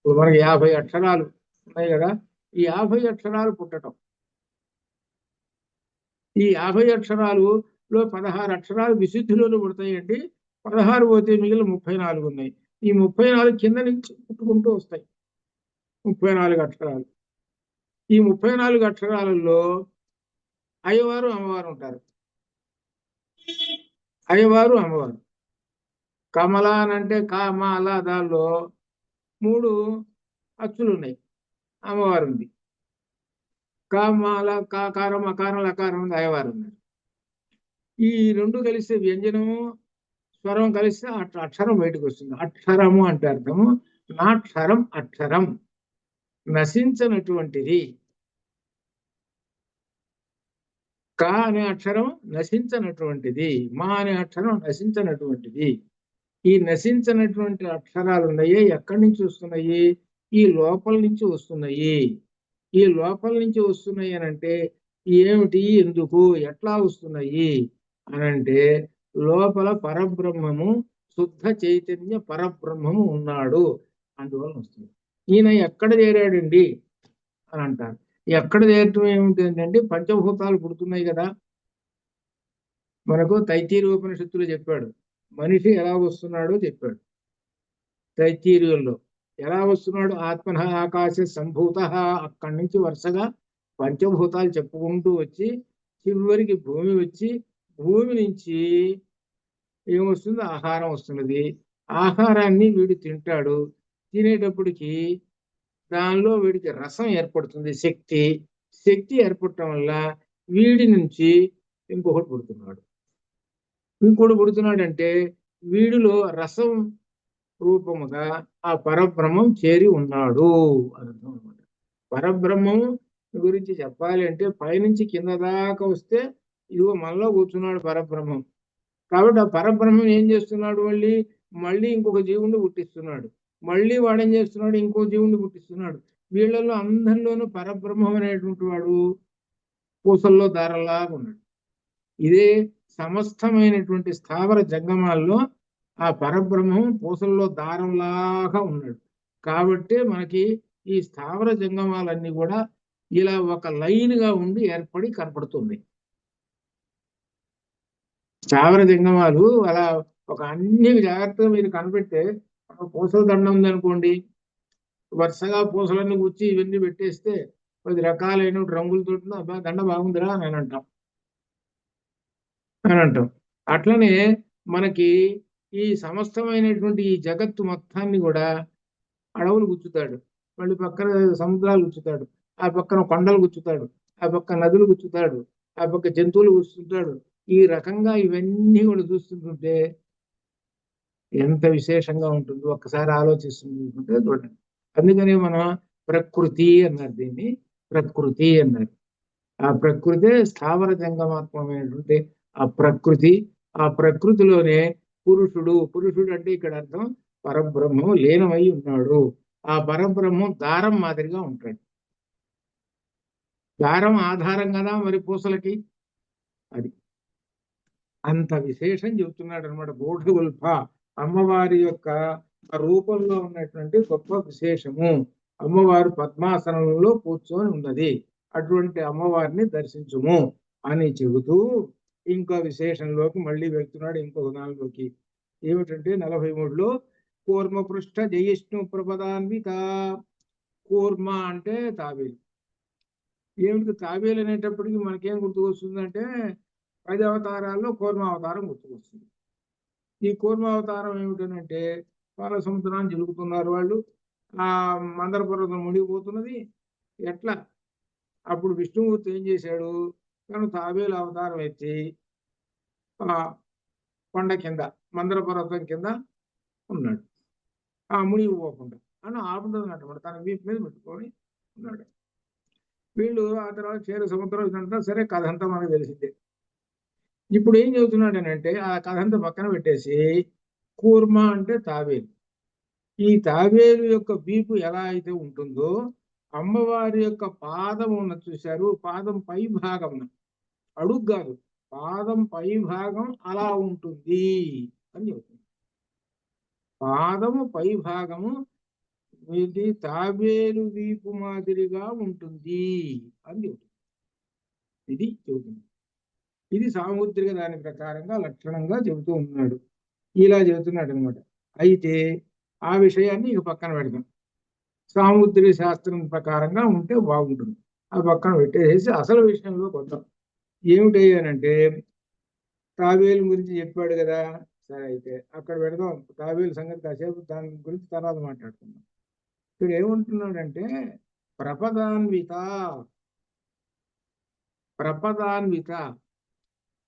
ఇప్పుడు మనకి 50 అక్షరాలు ఉన్నాయి కదా, ఈ 50 అక్షరాలు పుట్టడం, ఈ 50 అక్షరాలలో 16 అక్షరాలు విశుద్ధిలోనూ పుడతాయండి. 16 పోతే మిగిలిన 34 ఉన్నాయి. ఈ 34 కింద నుంచి పుట్టుకుంటూ వస్తాయి. 34 అక్షరాలు. ఈ 34 అక్షరాలలో అయ్యవారు అమ్మవారు ఉంటారు. అయ్యవారు అమ్మవారు. కమల అని అంటే కామాల, దానిలో 3 అచ్చులు ఉన్నాయి. అమ్మవారు ఉంది. కామాల కాకారం అకారం లకారం ఉంది, అయ్యవారు ఉన్నారు. ఈ 2 కలిస్తే వ్యంజనము స్వరం కలిస్తే అక్షరం బయటకు వస్తుంది. అక్షరము అంటే అర్థము నాక్షరం, అక్షరం నశించనటువంటిది. కా అనే అక్షరం నశించనటువంటిది, మా అనే అక్షరం నశించనటువంటిది. ఈ నశించనటువంటి అక్షరాలు ఉన్నాయే, ఎక్కడి నుంచి వస్తున్నాయి? ఈ లోపల నుంచి వస్తున్నాయి. ఈ లోపల నుంచి వస్తున్నాయి అని అంటే ఏమిటి, ఎందుకు, ఎట్లా వస్తున్నాయి అని అంటే లోపల పరబ్రహ్మము, శుద్ధ చైతన్య పరబ్రహ్మము ఉన్నాడు, అందువల్ల వస్తుంది. ఈయన ఎక్కడ చేరాడండి అని అంటారు. ఎక్కడ చేరటం ఏమిటంటే పంచభూతాలు పుడుతున్నాయి కదా. మనకు తైత్తీరీయ ఉపనిషత్తులు చెప్పాడు, మనిషి ఎలా వస్తున్నాడో చెప్పాడు. తైత్తీరీయంలో ఎలా వస్తున్నాడు? ఆత్మన ఆకాశ సంభూత. అక్కడి నుంచి వరుసగా పంచభూతాలు చెప్పుకుంటూ వచ్చి చివరికి భూమి వచ్చి, భూమి నుంచి ఏమొస్తుంది? ఆహారం వస్తున్నది. ఆహారాన్ని వీడు తింటాడు. తినేటప్పటికి దానిలో వీడికి రసం ఏర్పడుతుంది, శక్తి. శక్తి ఏర్పడటం వల్ల వీడి నుంచి ఇంకొకటి పుడుతున్నాడు. ఇంకోటి పుడుతున్నాడంటే వీడిలో రసం రూపముగా ఆ పరబ్రహ్మం చేరి ఉన్నాడు అని అర్థం అనమాట. పరబ్రహ్మం గురించి చెప్పాలి అంటే పైనుంచి కింద దాకా వస్తే ఇదిగో మనలో కూర్చున్నాడు పరబ్రహ్మం. కాబట్టి ఆ పరబ్రహ్మం ఏం చేస్తున్నాడు? మళ్ళీ ఇంకొక జీవుని పుట్టిస్తున్నాడు. మళ్ళీ వాడేం చేస్తున్నాడు? ఇంకో జీవుని పుట్టిస్తున్నాడు. వీళ్ళల్లో అందరిలోనూ పరబ్రహ్మం అనేటువంటి వాడు పూసల్లో దారలాగా ఉన్నాడు. ఇదే సమస్తమైనటువంటి స్థావర జంగమాల్లో ఆ పరబ్రహ్మం పూసల్లో దారంలాగా ఉన్నాడు. కాబట్టి మనకి ఈ స్థావర జంగమాలన్నీ కూడా ఇలా ఒక లైన్ గా ఉండి ఏర్పడి కనపడుతుంది. స్థావర జంగమాలు అలా ఒక అన్ని జాగ్రత్తగా మీరు కనిపెడితే, పూసల దండ ఉందనుకోండి, వరుసగా పూసలన్నీ గుచ్చి ఇవన్నీ పెట్టేస్తే 10 రకాలైన రంగులతో అబ్బా దండ బాగుందిరా అని అంటాం. అట్లనే మనకి ఈ సమస్తమైనటువంటి ఈ జగత్తు మొత్తాన్ని కూడా అడవులు గుచ్చుతాడు, మళ్ళీ పక్కన సముద్రాలు గుచ్చుతాడు, ఆ పక్కన కొండలు గుచ్చుతాడు, ఆ పక్క నదులు గుచ్చుతాడు, ఆ పక్క జంతువులు గుచ్చుతాడు. ఈ రకంగా ఇవన్నీ కూడా చూస్తుంటే ఎంత విశేషంగా ఉంటుందో ఒక్కసారి ఆలోచిస్తుంటే చూడండి. అందుకని మనం ప్రకృతి అన్నారు, దీన్ని ప్రకృతి అన్నారు. ఆ ప్రకృతే స్థావర జంగమాత్మమైనటువంటి ఆ ప్రకృతి. ఆ ప్రకృతిలోనే పురుషుడు. పురుషుడు అంటే ఇక్కడ అర్థం పరబ్రహ్మం లీనమై ఉన్నాడు. ఆ పరబ్రహ్మం దారం మాదిరిగా ఉంటాడు. దారం ఆధారం కదా మరి పూసలకి. అది అంత విశేషం చెబుతున్నాడు అనమాట. గూఢగుల్ఫ అమ్మవారి యొక్క రూపంలో ఉన్నటువంటి గొప్ప విశేషము. అమ్మవారు పద్మాసనంలో కూర్చొని ఉన్నది, అటువంటి అమ్మవారిని దర్శించుము అని చెబుతూ ఇంకో విశేషంలోకి మళ్ళీ వెళ్తున్నాడు, ఇంకొక దానిలోకి. ఏమిటంటే 43లో కూర్మ పృష్ఠ జయిష్ణు ప్రపదాన్విత. కూర్మ అంటే తాబేలు. ఏమిటి తాబేలు అనేటప్పటికి మనకేం గుర్తుకొస్తుందంటే 10 అవతారాల్లో కూర్మావతారం గుర్తుకొస్తుంది. ఈ కూర్మావతారం ఏమిటనంటే పాల సముద్రాన్ని జరుగుతున్నారు వాళ్ళు, ఆ మందర పర్వతం మునిగిపోతున్నది. ఎట్లా అప్పుడు విష్ణుమూర్తి ఏం చేశాడు? తను తాబేలు అవతారం ఎత్తి ఆ కొండ కింద మందర పర్వతం కింద ఉన్నాడు, ఆ మునిగిపోకుండా అని ఆపుతుందన్నమాట. తన వీపు మీద పెట్టుకొని ఉన్నాడు. వీళ్ళు ఆ తర్వాత చేరు సముద్రం ఇదంతా సరే కథ అంతా మనకు తెలిసిందే. ఇప్పుడు ఏం చెబుతున్నాడనంటే ఆ కథ అంతా పక్కన పెట్టేసి కూర్మ అంటే తాబేలు. ఈ తాబేలు యొక్క వీపు ఎలా అయితే ఉంటుందో అమ్మవారి యొక్క పాదం ఉన్న చూశారు, పాదం పై భాగం అడుగు కాదు, పాదం పై భాగం అలా ఉంటుంది అని చెబుతుంది. పాదము పై భాగము ఇది తాబేలు వీపు మాదిరిగా ఉంటుంది అని చెబుతుంది. ఇది చెబుతుంది. ఇది సాముద్రిక దాని ప్రకారంగా లక్షణంగా చెబుతూ ఉన్నాడు. ఇలా చెబుతున్నాడు అనమాట. అయితే ఆ విషయాన్ని ఇక పక్కన పెడదాం. సాముద్రిక శాస్త్రం ప్రకారంగా ఉంటే బాగుంటుంది. ఆ పక్కన పెట్టేసి అసలు విషయంలోకి వద్దాం. ఏమిటంటే తాబేలు గురించి చెప్పాడు కదా, సరే అయితే అక్కడ పెడదాం. తాబేలు సంగతి కాసేపు దాని గురించి తర్వాత మాట్లాడుకుందాం. ఇక్కడ ఏమంటున్నాడంటే ప్రపదాన్విత ప్రపదాన్విత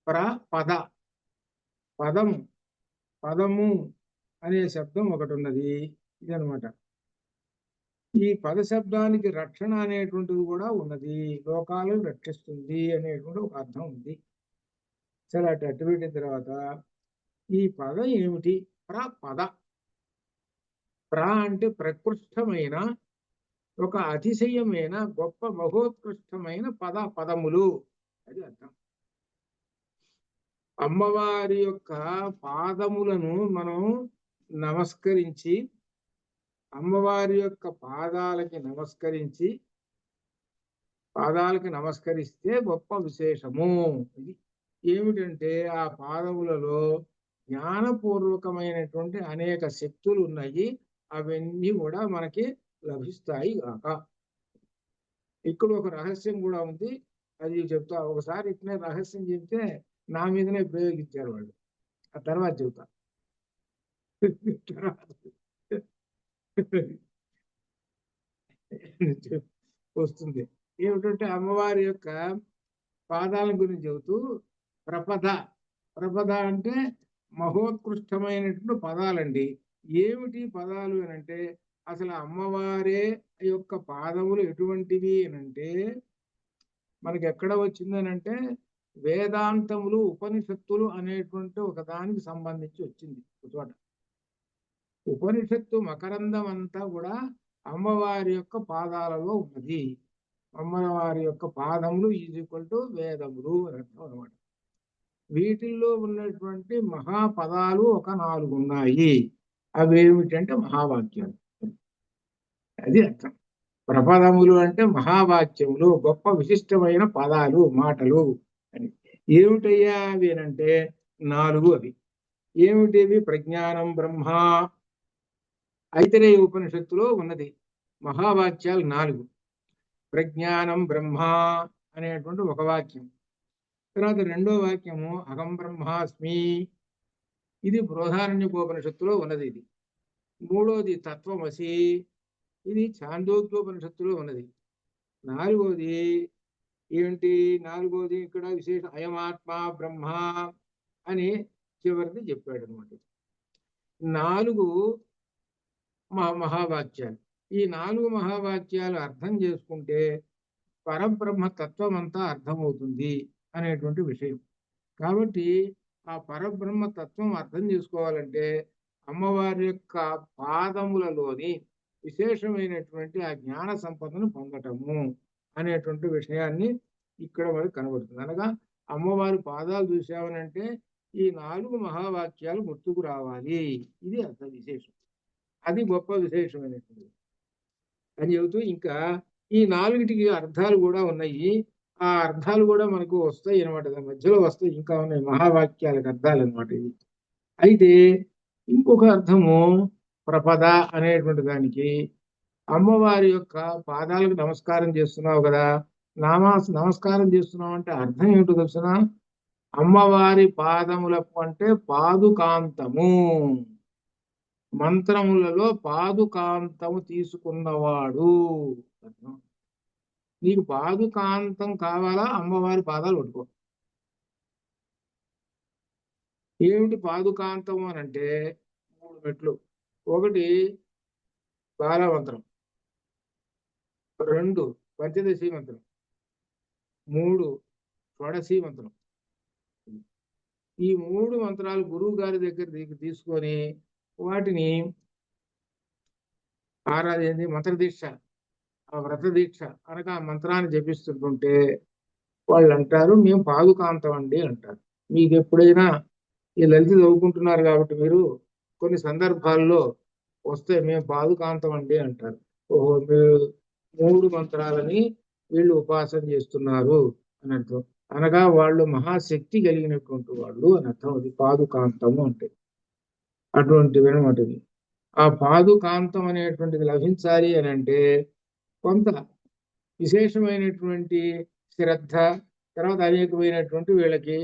ప్రపద పదము పదము అనే శబ్దం ఒకటి ఉన్నది. ఇదనమాట. ఈ పద శబ్దానికి రక్షణ అనేటువంటిది కూడా ఉన్నది. లోకాలను రక్షిస్తుంది అనేటువంటి ఒక అర్థం ఉంది. సరే అటు పెట్టిన తర్వాత ఈ పదం ఏమిటి? ప్రపద. ప్ర అంటే ప్రకృష్టమైన, ఒక అతిశయమైన, గొప్ప మహోత్కృష్టమైన పదములు అది అర్థం. అమ్మవారి యొక్క పాదములను మనం నమస్కరించి, అమ్మవారి యొక్క పాదాలకి నమస్కరిస్తే గొప్ప విశేషము. ఇది ఏమిటంటే ఆ పాదములలో జ్ఞానపూర్వకమైనటువంటి అనేక శక్తులు ఉన్నాయి. అవన్నీ కూడా మనకి లభిస్తాయి కాక. ఇక్కడ ఒక రహస్యం కూడా ఉంది, అది చెప్తా. ఒకసారి ఇట్లనే రహస్యం చెప్తే నా మీదనే ప్రయోగించారు వాళ్ళు. ఆ తర్వాత చెబుతా. వస్తుంది. ఏమిటంటే అమ్మవారి యొక్క పాదాల గురించి చెబుతూ ప్రపద అంటే మహోత్కృష్టమైనటువంటి పదాలండి. ఏమిటి పదాలు అనంటే అసలు అమ్మవారే యొక్క పాదములు ఎటువంటివి అనంటే మనకి ఎక్కడ వచ్చిందనంటే వేదాంతములు ఉపనిషత్తులు అనేటువంటి ఒక దానికి సంబంధించి వచ్చింది. చోట ఉపనిషత్తు మకరందం అంతా కూడా అమ్మవారి యొక్క పాదాలలో ఉన్నది. అమ్మవారి యొక్క పాదములు ఈజ్ ఈక్వల్ టు వేదములు అని అర్థం అనమాట. వీటిల్లో ఉన్నటువంటి మహాపదాలు ఒక 4 ఉన్నాయి. అవి ఏమిటంటే మహావాక్యాలు. అది అర్థం. ప్రపదములు అంటే మహావాక్యములు, గొప్ప విశిష్టమైన పదాలు, మాటలు అని. ఏమిటయ్యా అవి అంటే 4 అవి. ఏమిటివి? ప్రజ్ఞానం బ్రహ్మ, ఐతరేయ ఉపనిషత్తులో ఉన్నది. మహావాక్యాలు 4. ప్రజ్ఞానం బ్రహ్మ అనేటువంటి ఒక వాక్యం. తర్వాత రెండో వాక్యము అహం బ్రహ్మాస్మి, ఇది బృహదారణ్యకోపనిషత్తులో ఉన్నది. ఇది మూడోది తత్వమసి, ఇది ఛాందోగ్యోపనిషత్తులో ఉన్నది. నాలుగోది ఏంటి? నాలుగోది ఇక్కడ విశేష అయమాత్మ బ్రహ్మ అని చివరిది చెప్పాడు అనమాట. 4 మహావాక్యాలు. ఈ 4 మహావాక్యాలు అర్థం చేసుకుంటే పరబ్రహ్మ తత్వం అంతా అర్థమవుతుంది అనేటువంటి విషయం. కాబట్టి ఆ పరబ్రహ్మ తత్వం అర్థం చేసుకోవాలంటే అమ్మవారి యొక్క పాదములలోని విశేషమైనటువంటి ఆ జ్ఞాన సంపదను పొందటము అనేటువంటి విషయాన్ని ఇక్కడ మనకు కనబడుతుంది. అనగా అమ్మవారి పాదాలు చూసామనంటే ఈ 4 మహావాక్యాలు గుర్తుకు రావాలి. ఇది అర్థ విశేషం. అది గొప్ప విశేషమైనటువంటి అని చెబుతూ ఇంకా ఈ 4టికి అర్థాలు కూడా ఉన్నాయి. ఆ అర్థాలు కూడా మనకు వస్తాయి అనమాట. దాని మధ్యలో వస్తాయి, ఇంకా ఉన్నాయి మహావాక్యాలకు అర్థాలు అనమాట ఇది. అయితే ఇంకొక అర్థము ప్రపద అనేటువంటి దానికి, అమ్మవారి యొక్క పాదాలకు నమస్కారం చేస్తున్నావు కదా, నమస్కారం చేస్తున్నావు అంటే అర్థం ఏమిటో తెలుసునా? అమ్మవారి పాదములకు అంటే పాదుకాంతము, మంత్రములలో పాదుకాంతము తీసుకున్నవాడు. నీకు పాదుకాంతం కావాలా? అమ్మవారి పాదాలు పట్టుకో. ఏమిటి పాదుకాంతం అని అంటే 3 మెట్లు. 1 బాలమంత్రం, 2 పంచదశి మంత్రం, 3 షోడశి మంత్రం. ఈ 3 మంత్రాలు గురువు గారి దగ్గర తీసుకొని వాటిని ఆరాధన మంత్ర దీక్ష, ఆ వ్రత దీక్ష అనగా ఆ మంత్రాన్ని జపిస్తుంటుంటే వాళ్ళు అంటారు మేము పాదుకాంతం అండి అంటారు. మీకు ఎప్పుడైనా ఈ లలిత చదువుకుంటున్నారు కాబట్టి మీరు కొన్ని సందర్భాల్లో వస్తే మేము పాదుకాంతం అండి అంటారు. ఓహో, మీరు 3 మంత్రాలని వీళ్ళు ఉపాసన చేస్తున్నారు అని అర్థం. అనగా వాళ్ళు మహాశక్తి కలిగినటువంటి వాళ్ళు అని అర్థం. అది పాదుకాంతము అంటే అటువంటివి అనమాట. ఆ పాదుకాంతం అనేటువంటిది లభించాలి అని అంటే కొంత విశేషమైనటువంటి శ్రద్ధ, తర్వాత అనేకమైనటువంటి వీళ్ళకి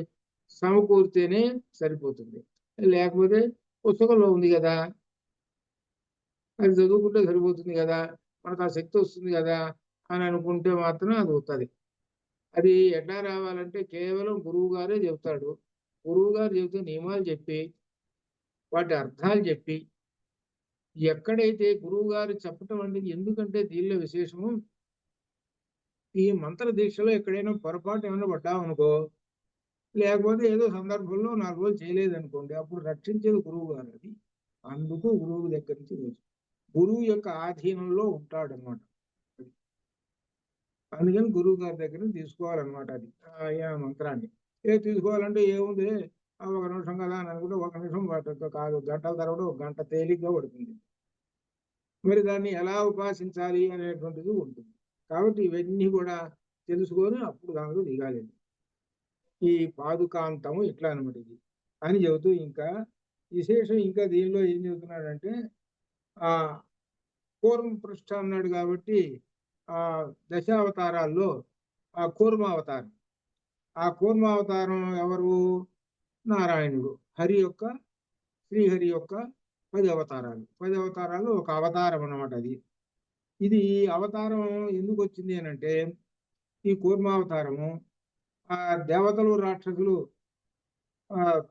సమకూర్తేనే సరిపోతుంది. లేకపోతే పుస్తకంలో ఉంది కదా, అది చదువుకుంటే సరిపోతుంది కదా, మనకు ఆ శక్తి వస్తుంది కదా అని అనుకుంటే మాత్రం అది అవుతుంది. అది ఎట్లా రావాలంటే కేవలం గురువు గారే చెప్తాడు. గురువు గారు చెబితే నియమాలు చెప్పి వాటి అర్థాలు చెప్పి, ఎక్కడైతే గురువు గారు చెప్పటం అంటే, ఎందుకంటే దీనిలో విశేషము ఈ మంత్ర దీక్షలో ఎక్కడైనా పొరపాటు ఏమైనా పడ్డామనుకో, లేకపోతే ఏదో సందర్భంలో 4 రోజులు చేయలేదనుకోండి, అప్పుడు రక్షించేది గురువు గారు. అది అందుకు గురువు దగ్గర నుంచి గురువు యొక్క ఆధీనంలో ఉంటాడనమాట. అందుకని గురువు గారి దగ్గర తీసుకోవాలన్నమాట. అది ఆ మంత్రాన్ని తీసుకోవాలంటే ఏముంది, ఒక నిమిషం కదా అని అనుకుంటే ఒక నిమిషం కాదు, గంటల తర్వాత ఒక గంట తేలిగ్గా పడుతుంది. మరి దాన్ని ఎలా ఉపాసించాలి అనేటువంటిది ఉంటుంది. కాబట్టి ఇవన్నీ కూడా తెలుసుకొని అప్పుడు దానిలో దిగాలి. ఈ పాదుకాంతము ఇట్లా అనమాట ఇది అని చెబుతూ, ఇంకా విశేషం ఇంకా దీనిలో ఏం చెబుతున్నాడంటే, ఆ కూర్మ పృష్ఠ అన్నాడు కాబట్టి ఆ దశావతారాల్లో ఆ కూర్మావతారం, ఆ కూర్మావతారం ఎవరు? నారాయణుడు. శ్రీహరి యొక్క 10 అవతారాలు. 10 అవతారాలు ఒక అవతారం అన్నమాట అది. ఇది అవతారం ఎందుకు వచ్చింది అని అంటే, ఈ కూర్మావతారము ఆ దేవతలు రాక్షసులు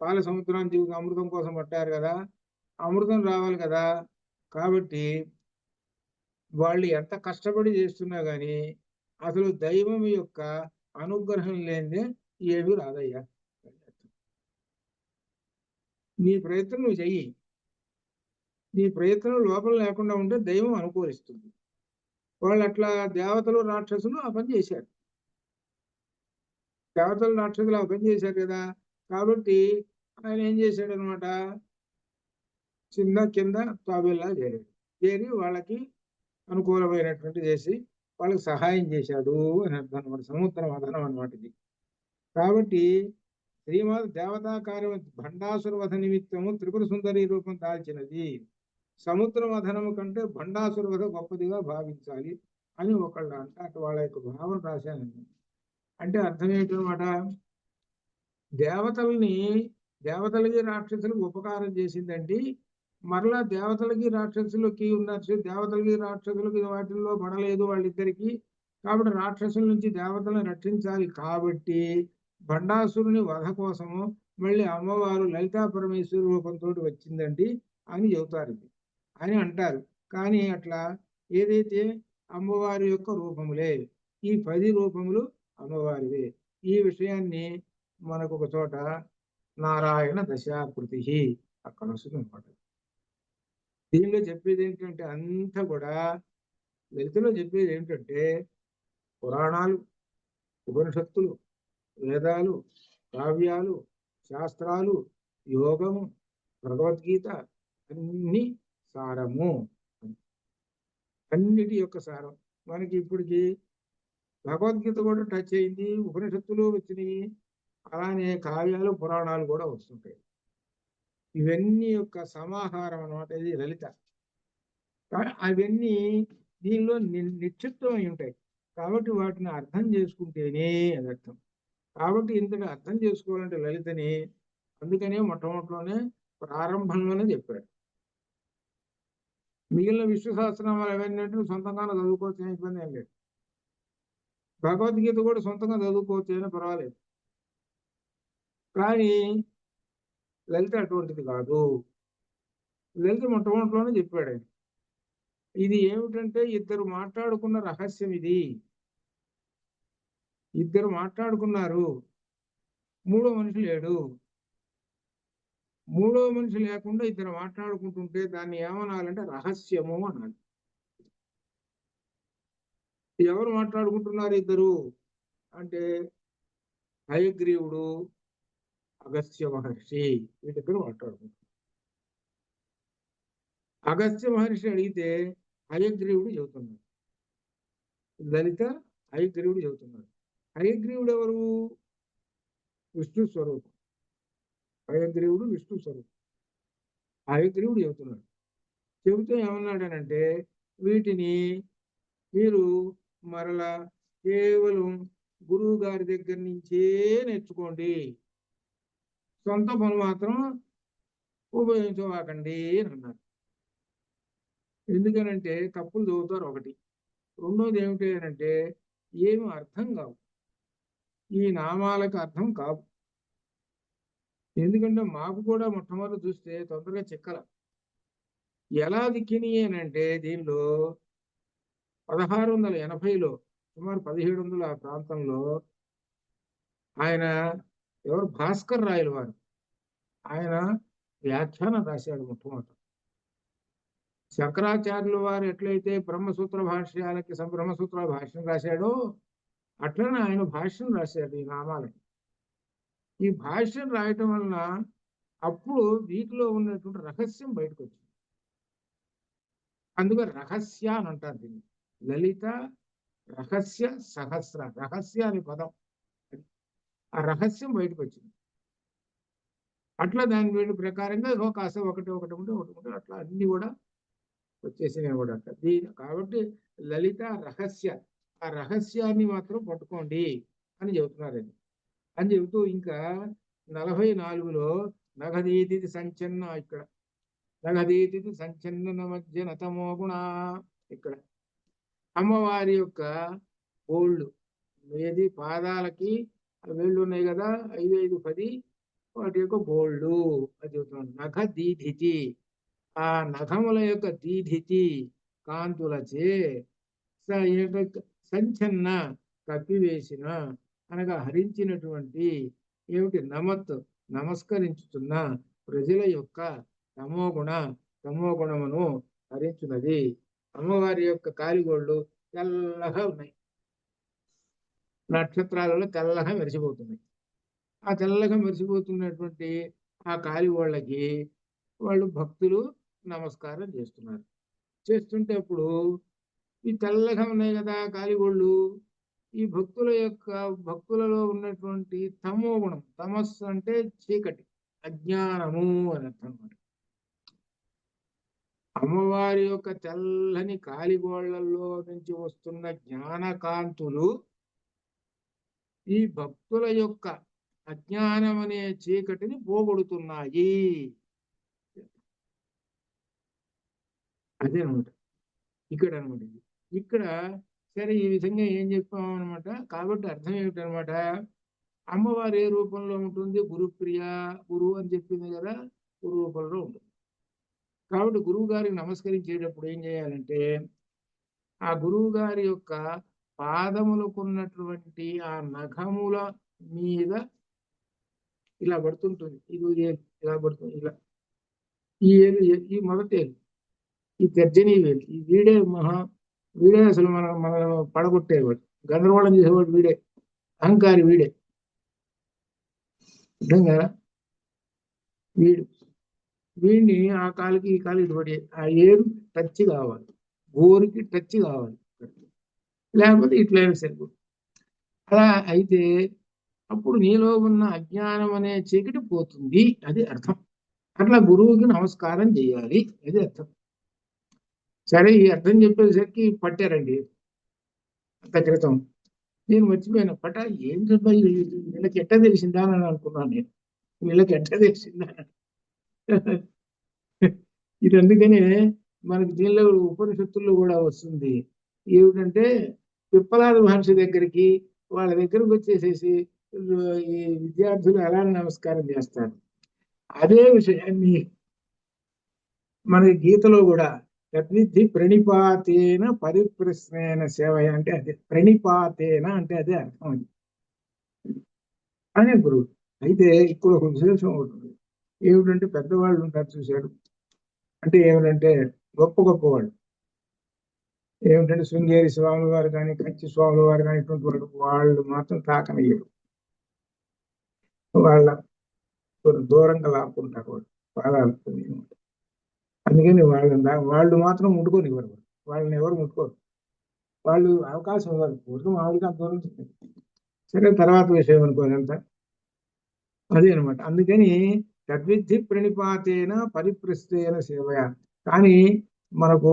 పాల సముద్రాన్ని అమృతం కోసం పట్టారు కదా, అమృతం రావాలి కదా, కాబట్టి వాళ్ళు ఎంత కష్టపడి చేస్తున్నా గాని అసలు దైవం యొక్క అనుగ్రహం లేనిదే ఏమీ రాదయ్యా. నీ ప్రయత్నం నువ్వు చెయ్యి, నీ ప్రయత్నం లోపం లేకుండా ఉంటే దైవం అనుకూలిస్తుంది. వాళ్ళు అట్లా దేవతలు రాక్షసులు ఆ పని చేశారు. దేవతలు రాక్షసులు ఆ పని చేశారు కదా, కాబట్టి ఆయన ఏం చేశాడు అనమాట, చిన్న కింద తాబేలా చేరి వాళ్ళకి అనుకూలమైనటువంటి చేసి వాళ్ళకి సహాయం చేశాడు అని అర్థం అనమాట. సముద్ర వధనం అనమాట ఇది. కాబట్టి శ్రీమాత దేవతా కార్యం భండాసుర వధ నిమిత్తము త్రిపుర సుందరి రూపం దాల్చినది. సముద్ర వధనము కంటే భండాసుర వధ గొప్పదిగా భావించాలి అని ఒకళ్ళు అంటే వాళ్ళ యొక్క భావన రాశాను. అంటే అర్థం ఏంటన్నమాట, దేవతలకి రాక్షసులకు ఉపకారం చేసిందండి. మరలా దేవతలకి రాక్షసులకి దేవతలకి రాక్షసులకి వాటిల్లో పడలేదు వాళ్ళిద్దరికి. కాబట్టి రాక్షసుల నుంచి దేవతలను రక్షించాలి. కాబట్టి భండాసురుని వధ కోసము మళ్ళీ అమ్మవారు లలితా పరమేశ్వరి రూపంతో వచ్చిందండి అని చెబుతారు అని అంటారు. కానీ అట్లా ఏదైతే అమ్మవారి యొక్క రూపములే, ఈ 10 రూపములు అమ్మవారివే. ఈ విషయాన్ని మనకు ఒక చోట నారాయణ దశాకృతి అక్కడ వస్తుంది అనమాట. దీనిలో చెప్పేది ఏంటంటే, అంతా కూడా లలితలో చెప్పేది ఏంటంటే, పురాణాలు, ఉపనిషత్తులు, వేదాలు, కావ్యాలు, శాస్త్రాలు, యోగము, భగవద్గీత అన్ని సారము, అన్నిటి యొక్క సారం. మనకి ఇప్పటికి భగవద్గీత కూడా టచ్ అయింది, ఉపనిషత్తులు వచ్చినాయి, అలానే కావ్యాలు పురాణాలు కూడా వస్తుంటాయి. ఇవన్నీ యొక్క సమాహారం అన్నమాట ఇది లలిత. అవన్నీ దీనిలో నిక్షిప్తమై ఉంటాయి. కాబట్టి వాటిని అర్థం చేసుకుంటేనే అది అర్థం. కాబట్టి ఇంతటి అర్థం చేసుకోవాలంటే లలితని అందుకనే మొట్టమొదటిలోనే ప్రారంభంలోనే చెప్పాడు. మిగిలిన విష్ణు సహస్రనామాలు అవన్నీ సొంతంగానే చదువుకోవచ్చు, ఏం ఇబ్బంది ఏం లేదు. భగవద్గీత కూడా సొంతంగా చదువుకోవచ్చు, అయినా పర్వాలేదు. కానీ లలిత అటువంటిది కాదు. లలిత మొట్టమొదటిలోనే చెప్పాడు ఆయన. ఇది ఏమిటంటే ఇద్దరు మాట్లాడుకున్న రహస్యం ఇది. ఇద్దరు మాట్లాడుకున్నారు, మూడో మనిషి లేడు. మూడో మనిషి లేకుండా ఇద్దరు మాట్లాడుకుంటుంటే దాన్ని ఏమనాలంటే రహస్యము అనాలి. ఎవరు మాట్లాడుకుంటున్నారు ఇద్దరు అంటే హయగ్రీవుడు అగస్త్య మహర్షి వీళ్ళిద్దరు మాట్లాడుకుంటున్నారు. అగస్త్య మహర్షి అడిగితే హయగ్రీవుడు చెబుతున్నాడు, లలిత హయగ్రీవుడు చెబుతున్నాడు. హయగ్రీవుడు ఎవరు? విష్ణు స్వరూపం. హయగ్రీవుడు విష్ణు స్వరూపం. హయగ్రీవుడు చెబుతున్నాడు. చెబుతూ ఏమన్నాడనంటే వీటిని మీరు మరలా కేవలం గురువు గారి దగ్గర నుంచే నేర్చుకోండి, సొంత పనులు మాత్రం ఉపయోగించవాకండి అని అన్నారు. ఎందుకనంటే తప్పులు చదువుతారు ఒకటి, రెండోది ఏమిటి అంటే ఏమి అర్థం కావు, ఈ నామాలకు అర్థం కావు. ఎందుకంటే మాకు కూడా మొట్టమొదటి చూస్తే తొందరగా చిక్కల. ఎలా దిక్కిని అంటే దీనిలో 1680లో సుమారు 1700 ఆ ప్రాంతంలో ఆయన ఎవరు భాస్కర్ రాయల వారు ఆయన వ్యాఖ్యానం రాశాడు మొట్టమొదట. శంకరాచార్యుల వారు ఎట్లయితే బ్రహ్మసూత్ర భాష్యాలకి బ్రహ్మసూత్ర భాష్యం రాశాడో అట్లనే ఆయన భాష్యం రాశాడు ఈ నామాలకి. ఈ భాష్యం రాయటం వలన అప్పుడు వీటిలో ఉన్నటువంటి రహస్యం బయటకు వచ్చింది. అందుకని రహస్య అని అంటారు దీన్ని. లలిత రహస్య సహస్ర, రహస్య అనే పదం, ఆ రహస్యం బయటకు వచ్చింది. అట్లా దాని వీడి ప్రకారంగా కాస్త ఒకటి ఒకటి ఉంటే ఒకటి ఉంటే అట్లా అన్ని కూడా వచ్చేసినాయి కూడా అట్లా. కాబట్టి లలిత రహస్య, ఆ రహస్యాన్ని మాత్రం పట్టుకోండి అని చెబుతున్నారండి. అని చెబుతూ ఇంకా 44లో నగదీతి సంచన్న, ఇక్కడ నగదీతి సంచన్న మధ్య నతమో గుణ, ఇక్కడ అమ్మవారి యొక్క గోళ్ళు ఏది పాదాలకి వేళ్ళు ఉన్నాయి కదా, 5, 5, 10 వాటి యొక్క గోళ్ళు అది చెబుతున్నాడు. నఖ దీధితి, ఆ నఖముల యొక్క దీధితి కాంతులచే సంచన్న కప్పివేసిన అనగా హరించినటువంటి ఏమిటి నమత్ నమస్కరించుతున్న ప్రజల యొక్క తమోగుణమును హరించున్నది. అమ్మవారి యొక్క కాలిగోళ్ళు తెల్లగా ఉన్నాయి, నక్షత్రాలలో తెల్లగా మెరిసిపోతున్నాయి. ఆ తెల్లగా మెరిసిపోతున్నటువంటి ఆ కాలిగోళ్ళకి వాళ్ళు భక్తులు నమస్కారం చేస్తున్నారు. చేస్తుంటే అప్పుడు ఈ తెల్లగా ఉన్నాయి కదా కాలిగోళ్ళు, ఈ భక్తులలో ఉన్నటువంటి తమో గుణం, తమస్సు అంటే చీకటి, అజ్ఞానము అని అర్థం అన్నమాట. అమ్మవారి యొక్క తెల్లని కాలిగోళ్లలో నుంచి వస్తున్న జ్ఞానకాంతులు ఈ భక్తుల యొక్క అజ్ఞానం అనే చీకటిని పోగొడుతున్నాయి. అదే అనమాట ఇక్కడ అనమాట. ఇక్కడ సరే ఈ విధంగా ఏం చెప్పాము అనమాట. కాబట్టి అర్థం ఏమిటనమాట, అమ్మవారు ఏ రూపంలో ఉంటుంది? గురుప్రియ, గురువు అని చెప్పింది కదా, గురు రూపంలో ఉంటుంది. కాబట్టి గురువు గారికి నమస్కరించేటప్పుడు ఏం చేయాలంటే ఆ గురువు గారి యొక్క పాదములకున్నటువంటి ఆ నఖముల మీద ఇలా పడుతుంటుంది. ఇది ఇలా పడుతుంది, ఇలా ఈ ఏలు, ఈ మొదటి ఏలు, ఈ తర్జనీ వేలు, ఈ వీడే అసలు మన పడగొట్టేవాడు, గందరగోళం చేసేవాడు వీడే, అహంకారి వీడే. విధంగా వీడిని ఆ కాలికి ఈ కాలు ఇటుపడి ఆ ఏరు టచ్ కావాలి, గోరికి టచ్ కావాలి, లేకపోతే ఇట్లయినా సరిపోదు. అలా అయితే అప్పుడు నీలో ఉన్న అజ్ఞానం అనే చీకటి పోతుంది, అది అర్థం. అట్లా గురువుకి నమస్కారం చేయాలి, అది అర్థం. సరే ఈ అర్థం చెప్పేసరికి పట్టారండి అంత క్రితం. నేను మర్చిపోయాను పట ఏం చెప్పా, వీళ్ళకి ఎట్ట తెలిసిందా అని అనుకున్నాను నేను, వీళ్ళకి ఎట్ట తెలిసిందా. ఇది అందుకనే మనకి దీనిలో ఉపనిషత్తుల్లో కూడా వస్తుంది ఏమిటంటే పిప్పలాద మహర్షి దగ్గరికి వాళ్ళ దగ్గరకు వచ్చేసేసి ఈ విద్యార్థులు ఎలా నమస్కారం చేస్తారు. అదే విషయాన్ని మనకి గీతలో కూడా తద్విద్ధి ప్రణిపాతేన పరిప్రశ్నేన సేవ అంటే అదే ప్రణిపాతేన అంటే అదే అర్థం అది అనే గురువు. అయితే ఇక్కడ ఒక విశేషం ఉంటుంది. ఏమిటంటే పెద్దవాళ్ళు ఉంటారు చూశాడు, అంటే ఏమిటంటే గొప్పవాళ్ళు ఏమిటంటే శృంగేరి స్వాముల వారు కానీ కంచి స్వాముల వారు కానీ ఇటువంటి వాళ్ళు మాత్రం తాకనయ్యారు, వాళ్ళ దూరంగా లాక్కుంటారు వాళ్ళు పాదాలతో. అందుకని వాళ్ళు మాత్రం ముట్టుకోనివ్వరు, వాళ్ళని ఎవరు ముట్టుకోరు, వాళ్ళు అవకాశం ఇవ్వరు. పూర్వం మామూలుగా దూరం సరే, తర్వాత విషయం అనుకోనంత అదే అనమాట. అందుకని తద్విద్ధి ప్రణిపాతేన పరిప్రస్థేన సేవయ. కానీ మనకు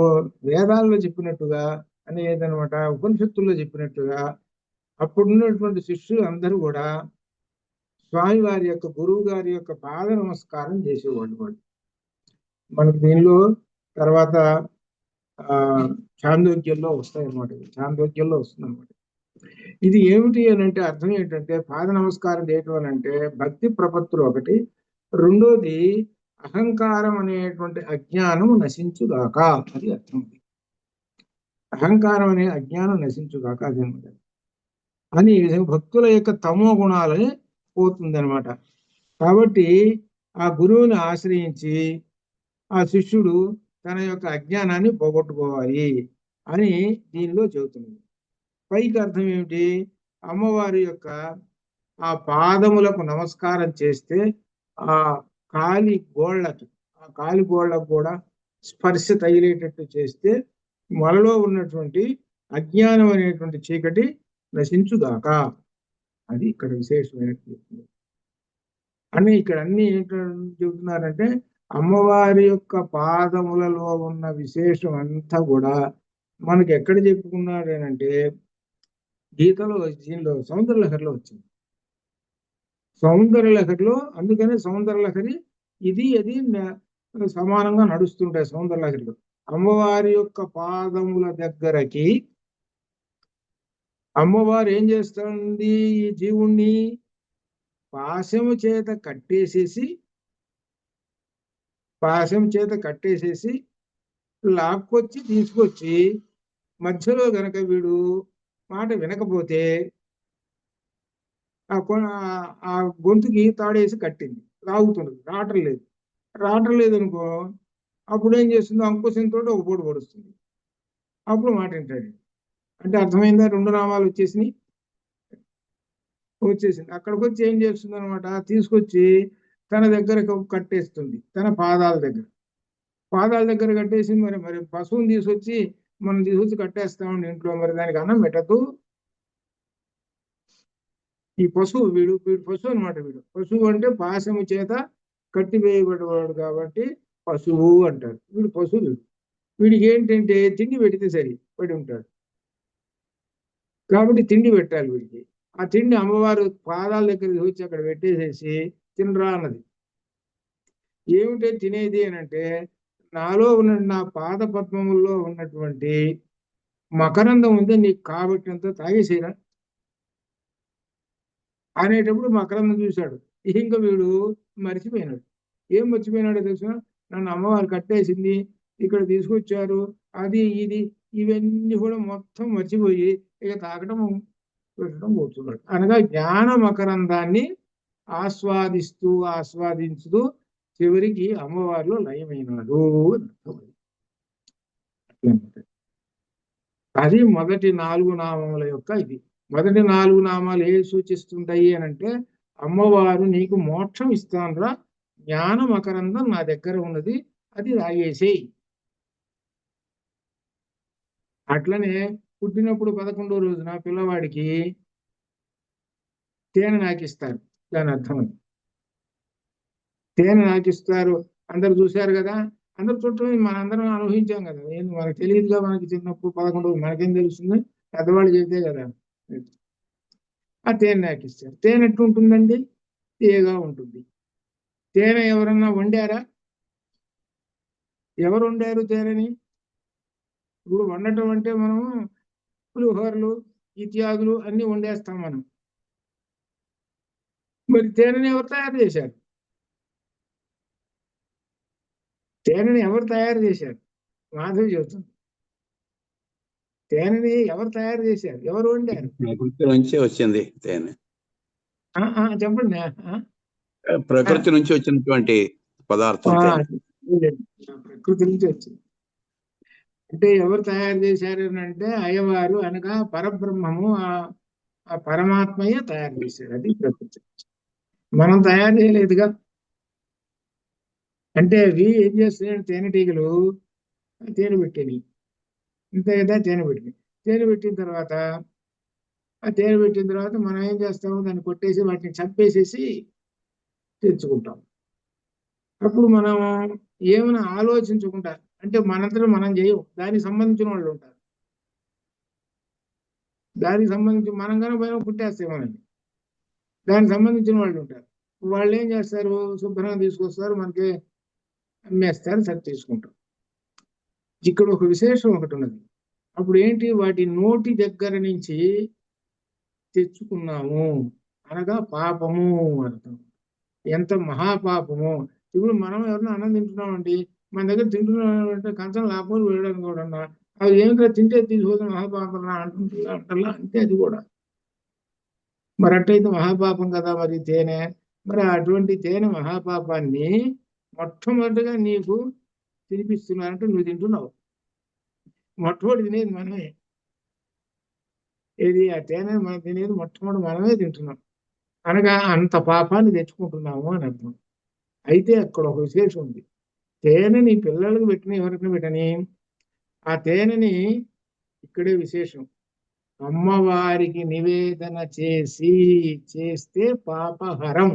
వేదాల్లో చెప్పినట్టుగా అనేదనమాట, ఉపనిషత్తుల్లో చెప్పినట్టుగా అప్పుడున్నటువంటి శిష్యులు అందరూ కూడా స్వామి వారి యొక్క గురువు గారి యొక్క పాద నమస్కారం చేసేవాళ్ళు. వాళ్ళు మనకు దీనిలో తర్వాత చాందోగ్యంలో వస్తాయి అన్నమాట, చాందోగ్యంలో వస్తుంది అనమాట. ఇది ఏమిటి అని అంటే అర్థం ఏంటంటే పాద నమస్కారం చేయటం అని అంటే భక్తి ప్రపత్తులు ఒకటి, రెండోది అహంకారం అనేటువంటి అజ్ఞానం నశించుగాక, అది అర్థం. అహంకారం అనే అజ్ఞానం నశించుగాక అది అనమాట. అని భక్తుల యొక్క తమో గుణాలని పోతుంది అనమాట. కాబట్టి ఆ గురువుని ఆశ్రయించి ఆ శిష్యుడు తన యొక్క అజ్ఞానాన్ని పోగొట్టుకోవాలి అని దీనిలో చెబుతుంది. పైకి అర్థం ఏమిటి, అమ్మవారి యొక్క ఆ పాదములకు నమస్కారం చేస్తే ఆ కాలి గోళ్ళకు కూడా స్పర్శ తగిలేటట్టు చేస్తే మనలో ఉన్నటువంటి అజ్ఞానం అనేటువంటి చీకటి నశించుగాక, అది ఇక్కడ విశేషమైన అని. ఇక్కడ అన్ని చెబుతున్నారంటే అమ్మవారి యొక్క పాదములలో ఉన్న విశేషం అంతా కూడా మనకి ఎక్కడ చెప్పుకున్నాడనంటే గీతలో, దీనిలో సౌందర్యలహరిలో వచ్చింది. సౌందర్యలహరిలో, అందుకనే సౌందర్యలహరి ఇది అది సమానంగా నడుస్తుంటాయి. సౌందర్యలహరిలో అమ్మవారి యొక్క పాదముల దగ్గరకి అమ్మవారు ఏం చేస్తుంది, ఈ జీవుణ్ణి పాశము చేత కట్టేసేసి లాక్కొచ్చి తీసుకొచ్చి మధ్యలో గనక వీడు మాట వినకపోతే ఆ గొంతుకి తాడేసి కట్టింది, లాగుతున్నది, రావటం లేదు అనుకో, అప్పుడు ఏం చేస్తుందో అంకుశంతో ఒక పోటు పడుస్తుంది, అప్పుడు మాట వింటాడు. అంటే అర్థమైందా, రెండు నామాలు వచ్చేసింది. అక్కడికి వచ్చి ఏం చేస్తుంది అనమాట, తీసుకొచ్చి తన దగ్గర కట్టేస్తుంది, తన పాదాల దగ్గర కట్టేసి మరి పశువుని తీసుకొచ్చి మనం తీసుకొచ్చి కట్టేస్తామండి ఇంట్లో, మరి దానికి అన్నం పెట్టదు. ఈ పశువు వీడు పశువు అనమాట. పశువు అంటే పాశము చేత కట్టివేయబడేవాడు కాబట్టి పశువు అంటారు. వీడు పశువు. వీడికి ఏంటంటే తిండి పెడితే సరి పడి ఉంటాడు, కాబట్టి తిండి పెట్టాలి వీడికి. ఆ తిండి అమ్మవారు పాదాల దగ్గర వచ్చి అక్కడ పెట్టేసేసి తినరా అన్నది. ఏమిటే తినేది అని అంటే, నాలో ఉన్న నా పాద పద్మముల్లో ఉన్నటువంటి మకరందం ఉంది, నీకు కాబట్టినంత తాగేసేరా అనేటప్పుడు మకరందం చూశాడు. ఇంకా వీడు మర్చిపోయినాడు. ఏం మర్చిపోయినాడో తెలుసా, నన్ను అమ్మవారు కట్టేసింది, ఇక్కడ తీసుకొచ్చారు, అది ఇది ఇవన్నీ కూడా మొత్తం మర్చిపోయి ఇక తాగటం పెట్టడం కూర్చున్నాడు. అనగా జ్ఞాన మకరందాన్ని ఆస్వాదించుతూ చివరికి అమ్మవారిలో లయమైనాడు. అది మొదటి 4 నామముల యొక్క ఇది. మొదటి 4 నామాలు ఏ సూచిస్తుంటాయి అని అంటే, అమ్మవారు నీకు మోక్షం ఇస్తానురా, జ్ఞాన మకరందం నా దగ్గర ఉన్నది, అది రాయేసేయి. అట్లనే పుట్టినప్పుడు 11వ రోజున పిల్లవాడికి తేనె నాకిస్తారు, దాని అర్థం అది. తేనె నాకిస్తారు, అందరు చూశారు కదా, అందరు చుట్టూ మనందరం అనుభవించాం కదా, మనకు తెలియదుగా, మనకి చిన్నప్పుడు 11 రోజులు మనకేం తెలుస్తుంది, పెద్దవాళ్ళు చెబితే కదా. ఆ తేనె నాకిస్తారు. తేనె ఎట్లుంటుందండి, తీయగా ఉంటుంది. తేనె ఎవరన్నా వండారా, ఎవరు వండారు తేనెని? ఇప్పుడు వండటం అంటే మనం పులిహోరలు ఇత్యాదులు అన్ని వండేస్తాం మనం. మరి తేనెని ఎవరు తయారు చేశారు? తేనెని ఎవరు తయారు చేశారు? మాధవి చెబుతుంది. తేనెని ఎవరు తయారు చేశారు, ఎవరు వండారు? ప్రకృతి నుంచి వచ్చింది తేనె. చెప్పండి. ప్రకృతి నుంచి వచ్చినటువంటి పదార్థం ప్రకృతి నుంచి వచ్చింది. అంటే ఎవరు తయారు చేశారు అంటే అయ్యవారు అనగా పరబ్రహ్మము, ఆ పరమాత్మయే తయారు చేశాడు. అది ప్రకృతి. మనం తయారు చేయలేదుగా. అంటే అవి ఏం చేస్తున్నాయి, తేనెటీగలు తేనె పెట్టినవి, ఇంత కదా తేనె పెట్టినవి. తేనె పెట్టిన తర్వాత మనం ఏం చేస్తాము, దాన్ని కొట్టేసి వాటిని చంపేసేసి తెచ్చుకుంటాం. అప్పుడు మనం ఏమైనా ఆలోచించకుండా, అంటే మనంతటా మనం చేయం, దానికి సంబంధించిన వాళ్ళు ఉంటారు. దానికి సంబంధించి మనం కనుక భయం పుట్టేస్తామని దానికి సంబంధించిన వాళ్ళు ఉంటారు. వాళ్ళు ఏం చేస్తారు, శుభ్రంగా తీసుకొస్తారు, మనకి అమ్మేస్తారు, సరి తీసుకుంటాం. ఇక్కడ ఒక విశేషం ఒకటి ఉన్నది. అప్పుడు ఏంటి, వాటి నోటి దగ్గర నుంచి తెచ్చుకున్నాము అనగా పాపము అర్థం. ఎంత మహాపాపము. ఇప్పుడు మనం ఎవరైనా అన్నం తింటున్నామండి, మన దగ్గర తింటున్నామంటే కంచం లేకపోతే వేయడానికి కూడా అది ఏమిటో తింటే తీసుకోవడం మహాపాపం అంటలా. అంటే అది కూడా మరి అట్టయితే మహాపాపం కదా మరి తేనె. మరి అటువంటి తేనె మహాపాపాన్ని మొట్టమొదటిగా నీకు తినిపిస్తున్నారంటే నువ్వు తింటున్నావు. మొట్టమొదటి తినేది మనమే. ఏది ఆ తేనె మనం తినేది మొట్టమొదటి మనమే తింటున్నాం అనగా అంత పాపాన్ని తెచ్చుకుంటున్నాము అని అర్థం. అయితే అక్కడ ఒక విశేషం ఉంది. తేనెని పిల్లలకు పెట్టిన ఎవరికైనా పెట్టని, ఆ తేనెని ఇక్కడే విశేషం, అమ్మవారికి నివేదన చేస్తే పాపహరం.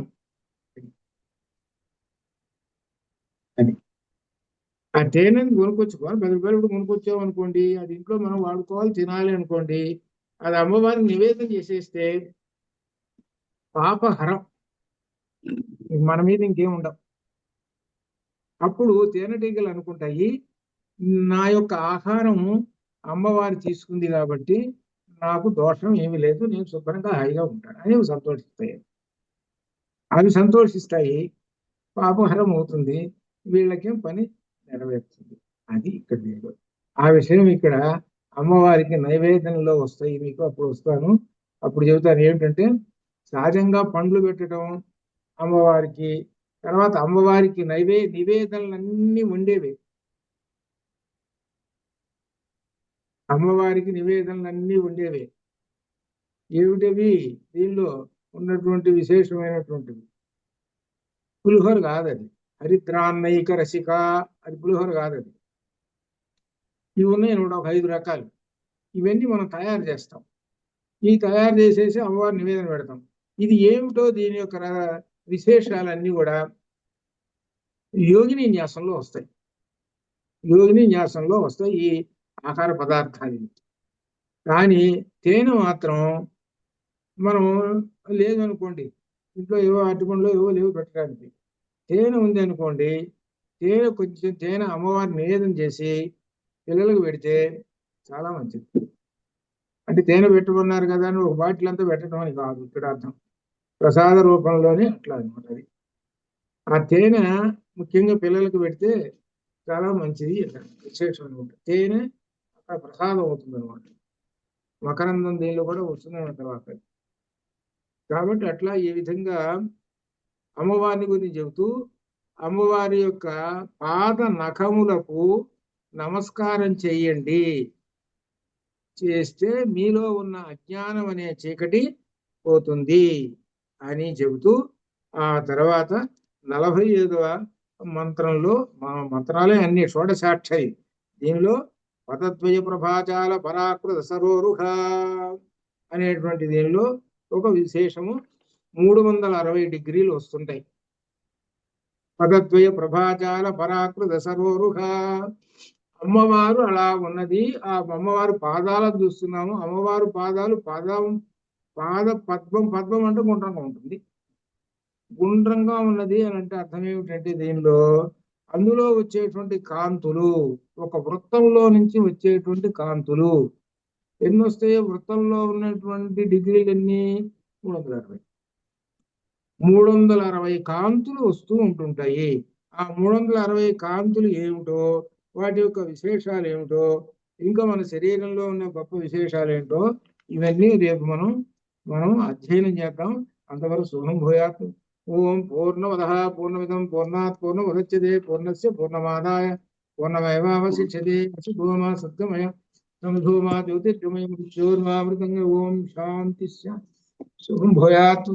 అది ఆ తేనెని కొనుక్కొచ్చుకోవాలి. 10 రూపాయలు కొనుక్కొచ్చావు అనుకోండి, అది ఇంట్లో మనం వాడుకోవాలి, తినాలి అనుకోండి, అది అమ్మవారికి నివేదన చేసేస్తే పాపహరం. మన మీద ఇంకేం ఉండవు. అప్పుడు తేనెటీగలు అనుకుంటాయి, నా యొక్క ఆహారము అమ్మవారు తీసుకుంది కాబట్టి నాకు దోషం ఏమీ లేదు, నేను శుభ్రంగా హాయిగా ఉంటాను అని సంతోషిస్తాయి. అవి సంతోషిస్తాయి, పాపహరం అవుతుంది, వీళ్ళకేం పని నెరవేరుతుంది. అది ఇక్కడ లేదు. ఆ విషయం ఇక్కడ అమ్మవారికి నైవేద్యంలో వస్తాయి మీకు. అప్పుడు వస్తాను, అప్పుడు చెబుతాను. ఏమిటంటే సహజంగా పండ్లు పెట్టడం అమ్మవారికి, తర్వాత అమ్మవారికి నివేదనలన్నీ ఉండేవి. అమ్మవారికి నివేదనలన్నీ ఉండేవి. ఏమిటవి దీనిలో ఉన్నటువంటి విశేషమైనటువంటివి? పులిహోర కాదది, హరిద్రాన్నైక రసిక, అది పులిహోర కాదది. ఇవి ఉన్నాయి 105 రకాలు. ఇవన్నీ మనం తయారు చేస్తాం. ఈ తయారు చేసేసి అమ్మవారి నివేదన పెడతాం. ఇది ఏమిటో దీని యొక్క విశేషాలన్నీ కూడా యోగిని న్యాసంలో వస్తాయి. యోగిని న్యాసంలో వస్తాయి ఈ ఆహార పదార్థాలు. కానీ తేనె మాత్రం మనం లేదనుకోండి, ఇంట్లో ఏవో అరటిపండ్లు ఏవో లేవు పెట్టడానికి, తేనె ఉంది అనుకోండి, కొంచెం తేనె అమ్మవారిని నివేదన చేసి పిల్లలకు పెడితే చాలా మంచిది. అంటే తేనె పెట్టుకున్నారు కదా అని ఒక బాటిల్ అంతా పెట్టడం అని కాదు ఇక్కడ అర్థం. ప్రసాద రూపంలోనే అట్లా అనమాట. అది ఆ తేనె ముఖ్యంగా పిల్లలకు పెడితే చాలా మంచిది విశేషం అనమాట. తేనె అక్కడ ప్రసాదం అవుతుంది అనమాట. మకరందం దీనిలో కూడా వస్తున్నాయి తర్వాత. కాబట్టి అట్లా ఈ విధంగా అమ్మవారిని గురించి చెబుతూ, అమ్మవారి యొక్క పాద నఖములకు నమస్కారం చేయండి, చేస్తే మీలో ఉన్న అజ్ఞానం అనే చీకటి పోతుంది అని చెబుతూ, ఆ తర్వాత 45వ మంత్రంలో, మంత్రాలే అన్ని షోడశాక్షరి, దీనిలో పదద్వయ ప్రభాజాల పరాకృత సరోరుహ అనేటువంటి దీనిలో ఒక విశేషము 360 డిగ్రీలు వస్తుంటాయి. పదద్వయ ప్రభాజాల పరాకృత సరోరుహ, అమ్మవారు అలా ఉన్నది. ఆ అమ్మవారు పాదాలను చూస్తున్నాము. అమ్మవారు పాదాలు పద్మం అంటే గుండ్రంగా ఉంటుంది. గుండ్రంగా ఉన్నది అని అంటే అర్థం ఏమిటంటే దీనిలో అందులో వచ్చేటువంటి కాంతులు, ఒక వృత్తంలో నుంచి వచ్చేటువంటి కాంతులు ఎన్ని వస్తాయో, వృత్తంలో ఉన్నటువంటి డిగ్రీలు ఎన్ని? 360 కాంతులు వస్తూ ఉంటుంటాయి. ఆ 360 కాంతులు ఏమిటో, వాటి యొక్క విశేషాలు ఏమిటో, ఇంకా మన శరీరంలో ఉన్న గొప్ప విశేషాలు ఏంటో, ఇవన్నీ రేపు మనం అధ్యయనం చేద్దాం. అంతవరకు శుభం భూయాత్. ఓం పూర్ణమదః పూర్ణమిదం పూర్ణాత్ పూర్ణముదచ్యతే పూర్ణస్య పూర్ణమాదాయ పూర్ణమేవావశిష్యతే శుభోమా సద్గమయ సమధూమా జ్యోతిర్గమయ మృత్యోర్మామృతంగ ఓం శాంతి శుభం భూయాత్.